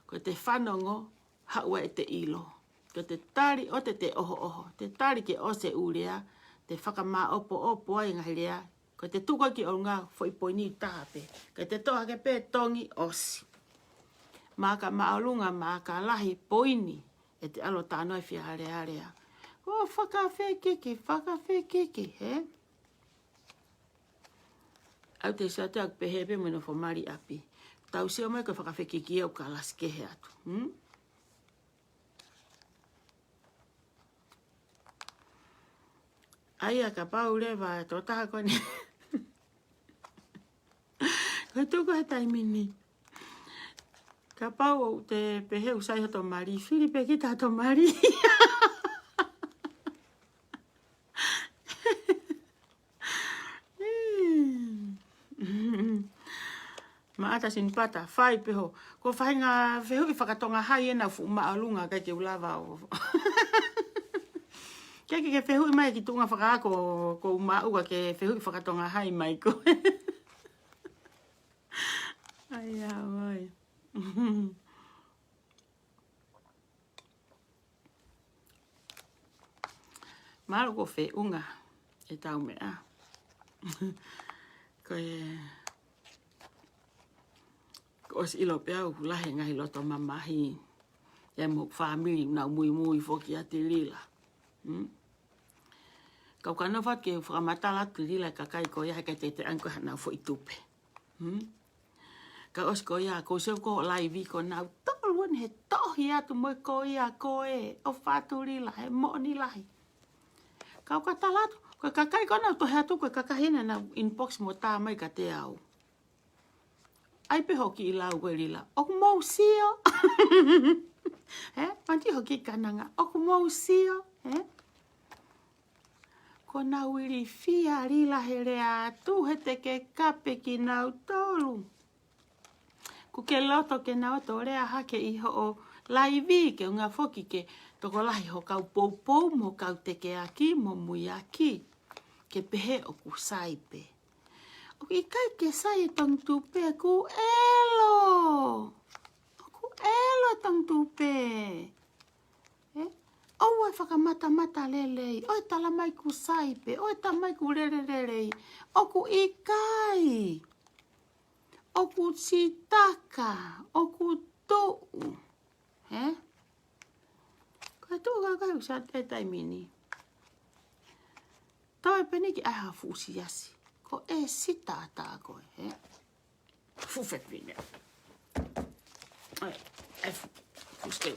Ko te whanongo haua e te ilo. Ko te tari o te oho. Te tari ke ose urea. Te whakama opo ai ngahirea. Ko te tuko ki o ngā whoipoini tāpe. Ko te toha ke pē tongi osi. Maka maolunga maka lahi poini. E te alo tā noi whia harea. Ko whakawhi kiki, he? Au te sa te ak pehepe meno fo mari api. Tau seo mai ko whakawhekiki au ka laskehe atu. Ai a ka pau rewa tō taha kone. Ko tuko he taimini. Ka pau te pehe usai hato mari. Filipe kita hato mari. Maata sin pata, whai peho. Ko whai ngā whehu i whakatonga hai e nau fu maalunga kai ke ulawa o. Kia ke whehu i mai ki tunga whakaako ko maua ke whehu i whakatonga hai mai ko. Ai ai. Maro ko wheunga e tau mea. Ko os ilo peau lahe ngahi loto mamahi. E mo family na mui foki a te lila. Kau kana wat ke whakamatala te lila kakai ko ia heke te anko hana fo i tupe. Ka os ko ia ko se ko live ko nau tolun he tohi atu mo ko ia ko e o fatu lila he mo ni lahi. Kau katalatu ko kakai ko nau to he atu ko kakahina na inbox mo tā mai ka te au. Ai pe hoki i lau koe rila. Oku mau sio. Panti hoki kananga. Oku mau sio. Ko nau iri fia rila here atu he te ke kape ki nau tolu. Ku ke loto ke nau to rea hake i ho o laivi ke unga foki ke toko lahi ho kau pou mo kau te ke aki mo mui aki. Ke pehe oku saipe. I kai ke sai tong tupe ku elo. Ku elo tong tupe. Oua whakamata lelei. Oi tala mai ku saipe. Oi tala mai ku lelelei. Oku ikai. Oku sitaka. Oku tuu. Kai tuu kakai usat e taimini. Toi peniki aha fuusi yasi. Ko e sita ata koe, he? Fufet vine. Ai, fuskei.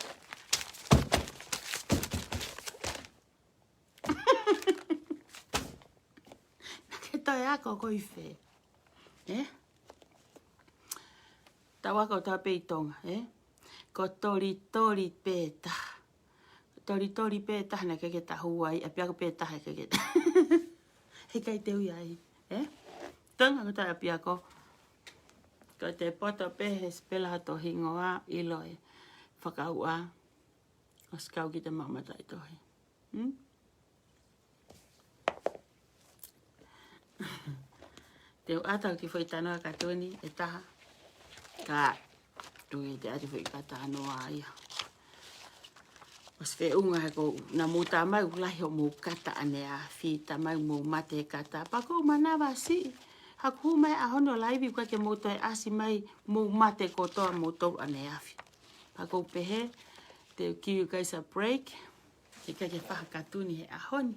Nake toi ako koiwhe. Tau ako tau peitonga, Ko tori pēta. Tori pēta hana keke tahuai. A piako pēta he keke. He kai te ui ai. Tonga ko tae piako. Ko te poto pehe spela to hingoa ilo e whakaua. O skau ki te mamata i tohi. Te atau ki whai tanoa katoni e taha. Ka tui te ati whai katanoa ia. Os fe unga he ko na muta mai ulahi o mo kata ane a fita mai mo mate kata. Pako manawa si. Haku mai a hono laivi kwa ke moto e asi mai mo mate kotoa moto ane afi. Pako pehe te give you guys a break. Te kake whaha katuni he ahoni.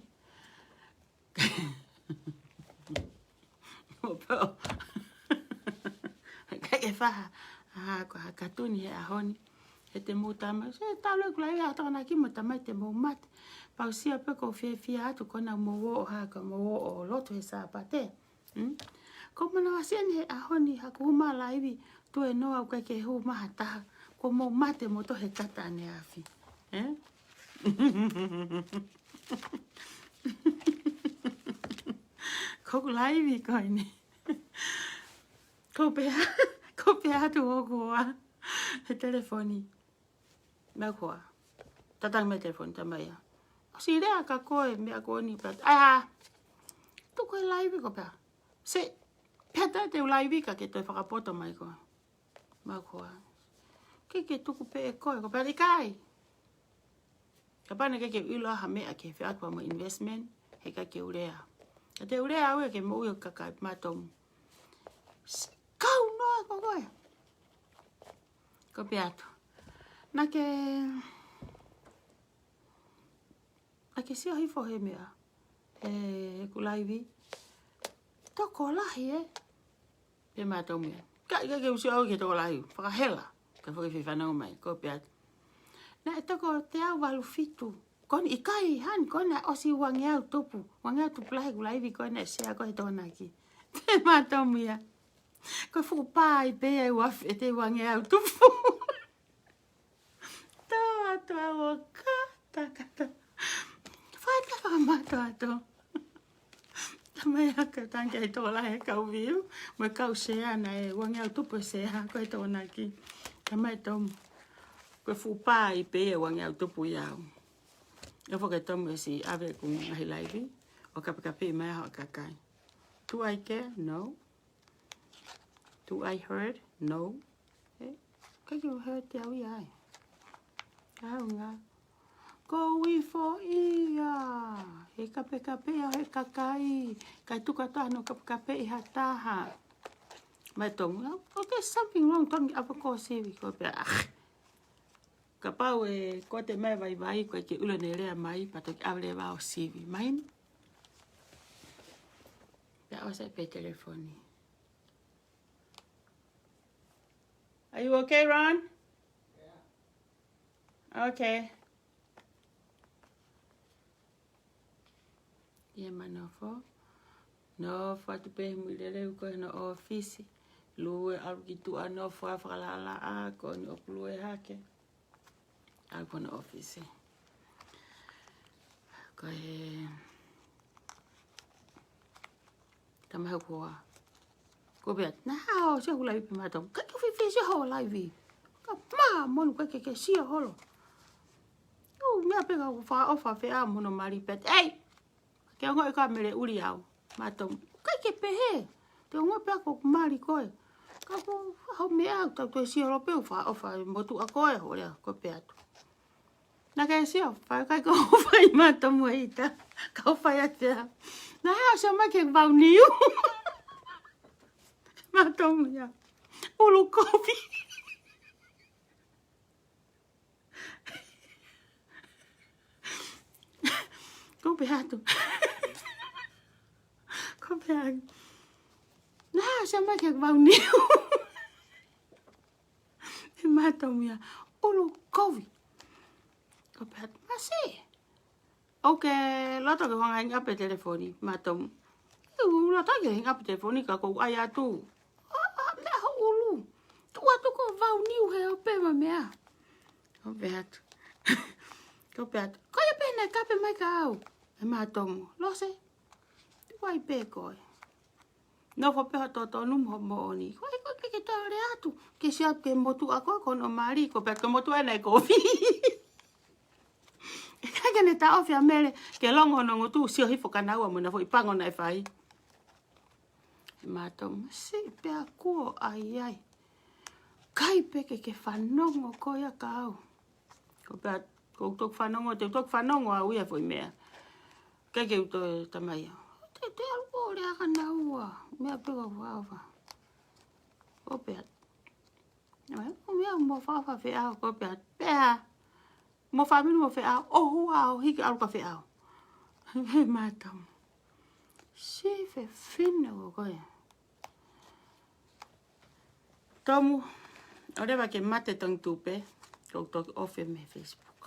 Kake whaha katuni he ahoni. E te mūtama, se tāloi kula ia atona ki mo tamai te mō mate. Pau sia peko fia atu kona mo o haka mo o loto he sāpate. Ko mana wasian he ahoni haku huma laivi. Tu e noa uka ke hu maha taha. Ko mo mate mo to he tata ane afi. Ko laivi ko ini. Ko pea tu o koa. He telefoni. Mea koa. Tatang me telefoni tamaya. Si rea ka koe mea koe ni pat. Tu koe laivi ko pea. Se, pea te u laivi ka ke toi whakapoto mai koa. Mea koa. Ke tuku pe e koe ko pea di kai. Ka pane ke ilo aha mea ke whiatua mo investment. He ka ke urea. Ka te urea au e ke mo ui o kakai matomu. Kau noa ko koe. Ko pea tu. Na ke sia hifo he mea. He kulaivi. Toko lahi Pe matomu e. Ka ke usi au ke toko lahi. Whakahela. Ka whakawhiwhanau mai. Ko pea tu. Na e toko te au walu fitu. Koni i kai han. Kona osi wangi au topu. Wangi au tupu lahi kulaivi. Kona e sea koe tona ki. Pe matomu e. Ko fuku pai pe e wafi e te wangi au tupu. Toa o kata. Whaita whakamato ato. Tamai haka tanke e tōla he kau viu. Mo kau sea na e wangi au tupu sea. Ko e tōna ki. Tamai tomu. Ko fuku pai pe e wangi au tupu iau. E whaka tomu e si ave kung ahi laivi. O kapikapi mai hao kakai. Do I care? No. Do I hurt? No. Kai ki hurt te au iai. Au ngā. Ko ui fo ia. He kape au he kakai. Kai tuka tahano kape i hataha. Mai tongu. Okay, something wrong. Tongi apa ko sewi ko pe. Ka pau e ko te mai vai ko ke ulo ne rea mai. Pato ki avle wao sewi. Main. Pe au se pe telefoni. Are you okay, Ron? Yeah. Okay. Ia manofo. No fa tu pe mulele ko no office. Lue au ki tu ano fa la a ko no lue hake. Au ko no office. Ko e tama ko ko be na o se hula ipi matom. Ka tu fi se ho live. Ka ma mon ko ke si holo. O me apega o fa fe a mono mari pet. Ei. Ke ngoi ka mere uri au. Matom. Ka ke pehe. Te ngoi pe ko mari koe. Ka ko ho me au ta to si holo pe fa motu a koe ho le ko pe atu. Na ke si fa ka ko fa i matom ita. Ka fa ya te. Na ha se ma ke va niu. Matom ya. Ulu kopi. Ko pe atu. Ko pe atu. Na se ma ke va niu. Matom ya. Ulu kopi. Ko pe atu. Ma se. Okay, loto ke hanga inga pe telefoni. Matom. Loto ke inga pe telefoni ka ko ai atu. Me ho ulu. Tu atu ko vau niu he o pe ma mea. Ko pe atu. Ko pe atu. Ko ia pe na ka pe mai ka au. E matom. Lo se. Tu ai pe koe. No fo pe ho to num ho mo oni. Ko ke to re atu. Ke si atu ke motu a ko no mari ko pe ko motu e na ko fi. Kaya ta ofia mele ke longo no tu si hifo kana wa mo na fo ipango na fai. Matom si pe ko ai. Kai pe ke fanongo ko ya kau. Ko pe ko tok fanongo a uia foi mea. Kai ke to tamai. Te algo le kana ua. Me pe ko fa. Ko pe. No me mo fa fe a ko pe. Pe. Mo family mo fe a o hiki al ka fe a. Matom. Si fe fino ko ya. Tomu ore va ke mate tong tupe ko to off me Facebook.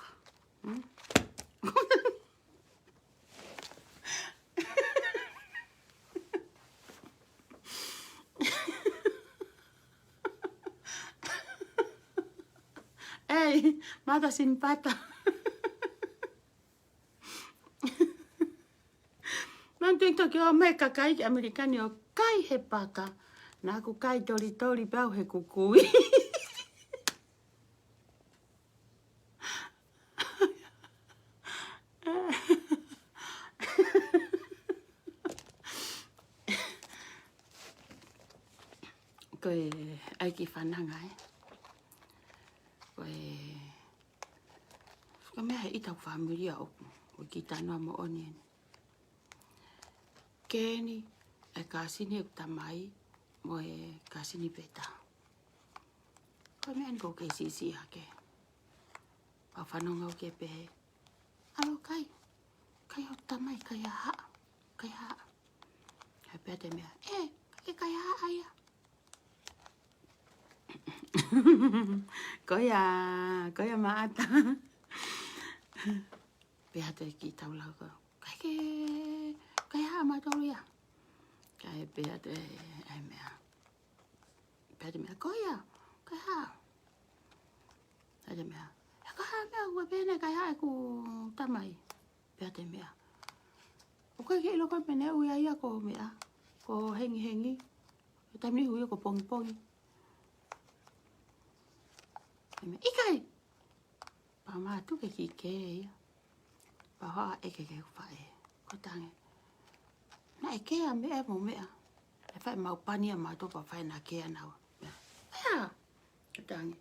mata sin pata. Mantuing toki o me kakai ki Amerikani o kai he paka. Nā ku kai tori pau he kukui. Koe ai ki whananga Koe... Ka mea he itau whamuria oku. Koe ki tanua mo oni. Kēni e kāsini e tamai mo e kāsini peta. Koe mea niko kei sisi hake. Pa whanonga o ke pehe. Alo kai. Kai o tamai kai a haa. Kai haa. He pea te mea. Kai haa aia. Koia maata. Pea te ki tau lau ko. Kai haa matolu ia. Kai pea te ai mea. Pea te mea koia. Kai haa. Pea te mea. Kai haa mea ua pene kai haa ku tamai. Pea te mea. O kai ke ilo kai pene ui aia ko mea. Ko hengi. Tamni hui ko pongi. Ikai! Pa maa tu ke ki ia. Pa hoa eke ke whae. Ko tange. Na e kea mea mo mea. E whae mau pani a mātou pa whae na kea nau. Mea! Ko tange.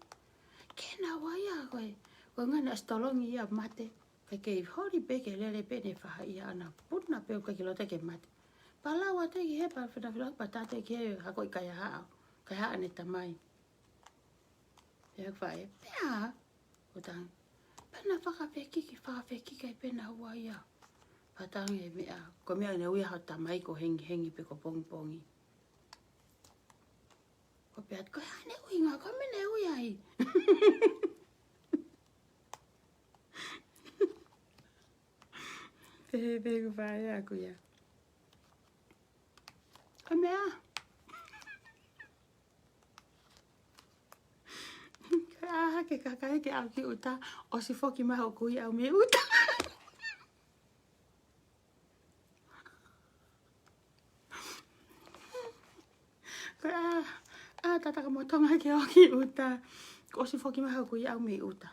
Ke nau aia koe. Koe ngana stolongi ia mate. Kai kei hori peke lele pene whaha ia ana. Putna peo kai ki lote ke mate. Pa lawa te ki he pa whina pa tate ki he hako i kai haa. Kai haa ne tamai. Pea whae, pea, o tangi, pena whakawhekiki e pena hua ia. Patangi e mea, ko mea ne ui hao tamai ko hengi pe ko pongi. Ko pea, ko hane ui ngā, ko mene ui ai. Pehe ku whae aku ia. Ko mea, aha ke kakai ke au ki uta o si foki maho kui au me uta. Ko tata ka motonga ke au ki uta o si foki maho kui au me uta.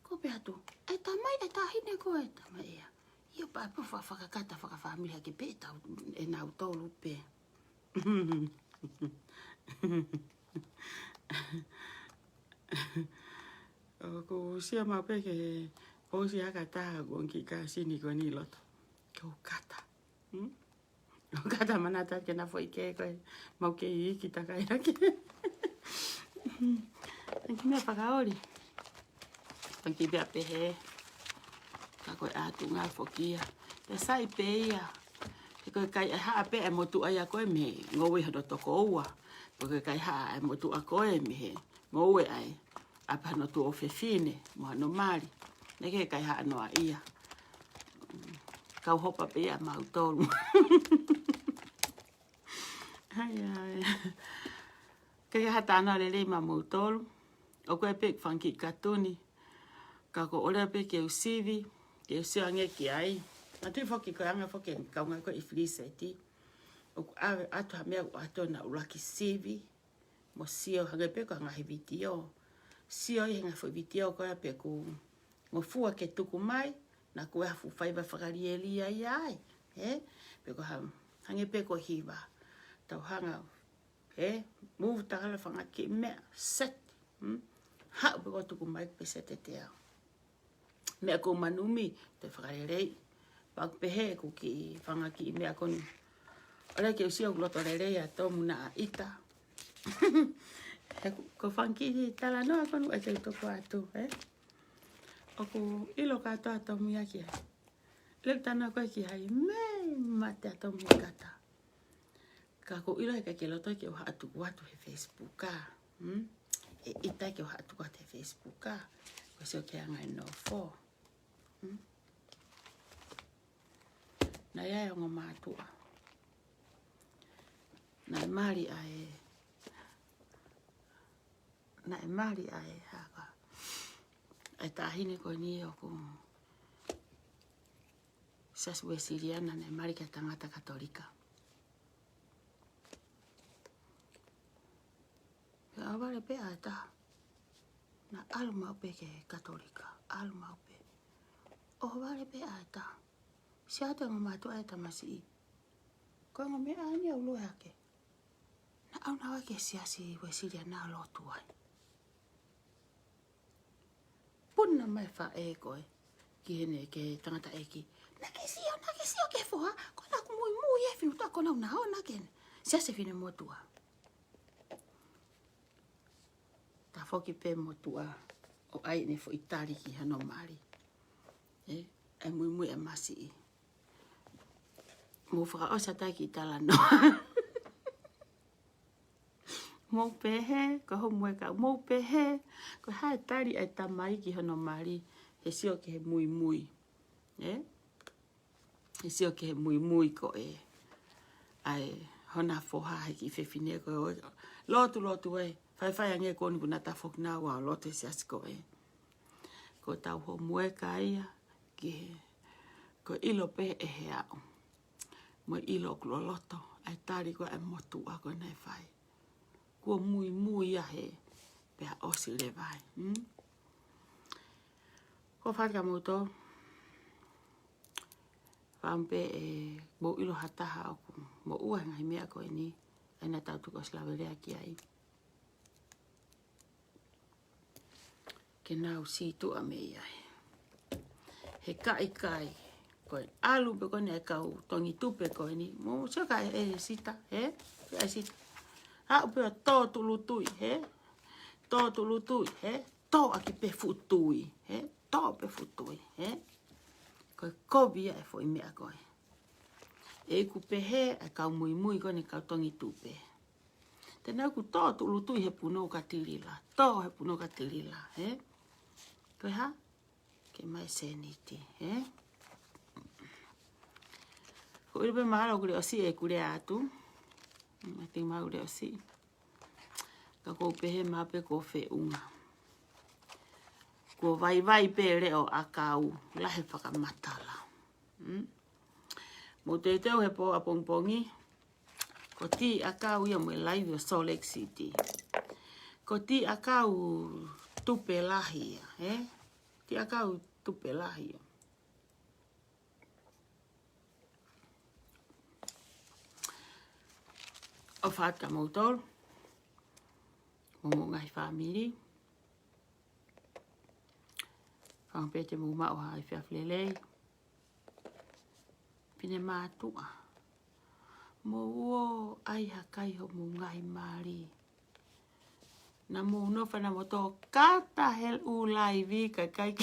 Ko pea tu, e tamai e tahine ko e tamai ia. Ia pa po whakakata whakawhamira ke pe tau e nau tolu pe. Ko sia mau pe ke o si haka taha ko ki ka sini ko ni loto. Ko kata. O kata manata ke na foi ke ko mau ke I ki ta kai rake. Ki me whakaori. Ki bea pehe. Ka koe atu ngā whokia. Te sai pe ia. Te koe kai e haa pe e motu ai a koe me ngowe hado toko ua. Koe kai haa e motu a koe me he ngowe ai. Apa no tu o fefine, mo no mari. Neke kai haa noa ia. Kau hopa pe ia mau tolu. Ai. Kai haa tāna lele ma mau tolu. O koe pe whanki katuni. Ka ko ora pe ke usivi. Ke usiange ki ai. Na tui whoki koe anga whoki kaunga koe I flise ti. O awe atu ha mea atu na uraki sivi. Mo sio hange pe ko ngahi video. Sio I henga fo video koe pe ku mo fua ke tuku mai na koe hafu whaiva whakarieli ai. Pe ko hange pe ko hiva. Tau hanga move takala whanga ki mea set. Ha pe ko tuku mai pe set te au. Mea ko manumi te whakarelei. Pak pehe ko ki whanga ki mea konu. Ora ke usia uloto relei a tomu na ita. Ko whanki ni tala noa konu e te toko atu. O ko ilo kato a tomu ia kia. Lek tana koe ki hai mei mate a tomu ia kata. Ka ko ilo e ka ke loto ke uha atu kuatu he Facebook ka. E ita ke uha atu kuatu he Facebook ka. Ko sio ke angai no 4. Na ia e ngā mātua. Na mari ai haka. Ai tahine ko ni o ku sas Wesiliana ne marika tangata katolika. Awale pe ata na alma pe ke katolika, alma pe. O wale pe ata. Siata ngoma tu ata masi. Ko ngome ani au lo yake. Na au na wake siasi Wesiliana lo tuai. Puna mai fa e koe ki hene ke tangata eki. Nakesio ke foa, ko na ku mui e fiu ta ko na ona ken. Sia se fine motua. Ta foki pe motua o ai ne fo itari ki hano mari. E mui e masi. Mo fra o sa ta ki tala no. Mo pehe, ko ho mueka, mo pehe, ko ha tari ai tamai ki hano mari. He sio ke mui. He sio ke mui ko e. Ai hona foha ki fefine ko lotu e. Fai ange ko ni kuna ta fok na wa lotu sias ko e. Ko tau ho mueka ia ki ko ilo pe e he au. Mo ilo kloloto ai tari ko e motu a ko nei fai. Ko mui a he pe a osi le vai. Ko whaka mauto. Whampe e mo ilo hataha aku. Mo ua ngai mea ko e ni. Aina tau tuko slavelea ki ai. Ke nau si tu a mei ai. He kai. Koe alu pe kone e kau tongi tupe koe ni. Mo sio ka e sita. E sita. Ha upe a tō tulutui. Tō tulutui. Tō aki pe futui. Tō pe futui. Koe kovia e fo i mea koe. E ku pehe e kau mui kone kau tongi tupe. Tēnā ku tō tulutui he puno ka tirila. Tō he puno ka tirila. Koe ha? Ke mai seniti. Ko iripe mahalo kure osi e kure atu. I think ma kure osi. Ka kou pehe mape ko fe unga. Ko vai pe reo a kau. Lahe whakamatala. Mo te teo he po a pongpongi. Ko ti a kau ia mo e live o Salt Lake City. Ko ti a kau tupe lahia. Ti a kau tupe lahia. O whaat ka mautol. Mo ngai family. Whangpete mo mao hai whiawhlelei. Pine mātua. Mo uo ai hakai ho mo ngai mari. Na mo no whana mo tō kata hel u laivi kai.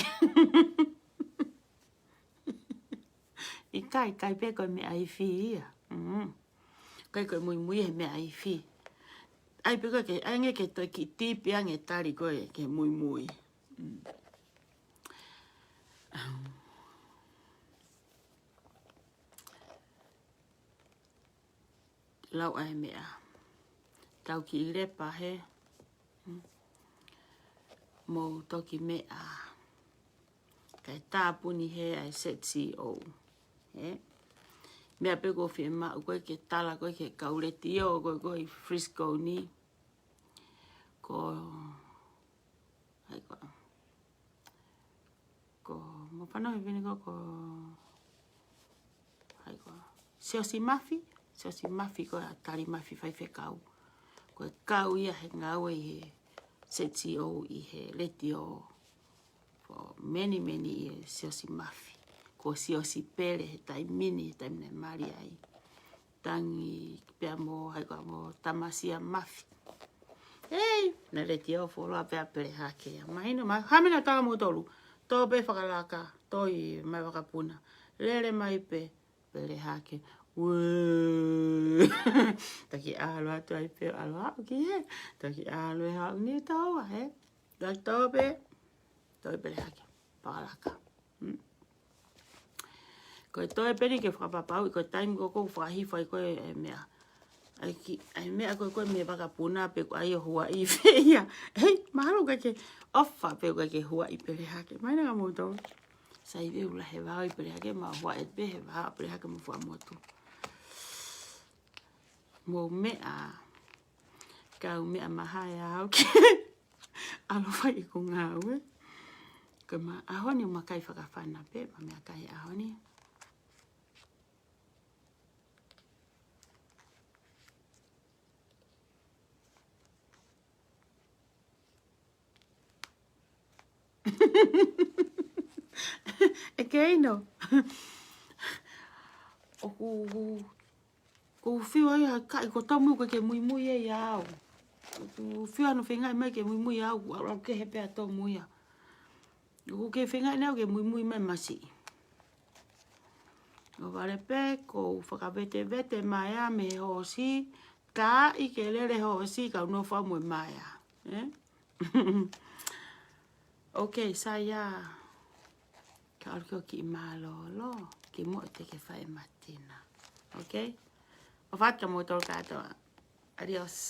I kai pe koe me ai whi ia. Kai koe mui he me ai whi. Ai pe koe ke ange ke toi ki tipi ange tari koe ke mui. Lau ai mea. Tau ki irepa he. Mo toki mea. Kai tāpuni he ai set CEO. Mea pe ko whi mau koe ke tala koe ke kaureti o koe Frisco ni. Ko mo whanau he vini ko Siosi Mafi ko a tari Mafi whai kau. Ko kau ia he ngau e he set CEO i he leti o for many years Siosi Mafi. Ko Siosi Pere he tai mini he tai mine mari ai. Tangi pia mo mo Tamasia Mafi. Na leti o folo a pia pere hake. Mahino hamina taga mo tolu. Tō pe whakalaka. Tō i mai wakapuna. Lele mai pe pere hake. Taki alo atu ai pe alo hau ki he. Taki alo e hau ni tau he. Taki tō pe pere hake. Whakalaka. Koe toi peri ke whakapapau, koe taimi ko kou whakahifai koe e mea. ai mea koe me baka puna pe ko ai hua I feia. Hei, mahalo ka ke ofa pe ko ke hua I pere hake. Mai nga mo to. Sai ve ula he va I pere hake ma hua et be he va pere hake mo fua motu. Mo mea ka mea mahaya au ke. Alo fai ko ngawe. Ka ma ahoni makai whakawhana pe ma mea kai ahoni. E ke ino. O ku whiwa ia kai ko tamu ko ke mui e iau. Ku whiwa no whengai mai ke mui au. Au ke hepe a tō mui au. Ku ke whengai nao ke mui mai masi. O wale pe ko whakawete mai a me hosi. Ka I ke lere hosi ka no whamui mai a. Ok, saya. Ka orko ki malolo. Ki mo te ke whae matina. Ok? O whaka mo tō katoa. Adios.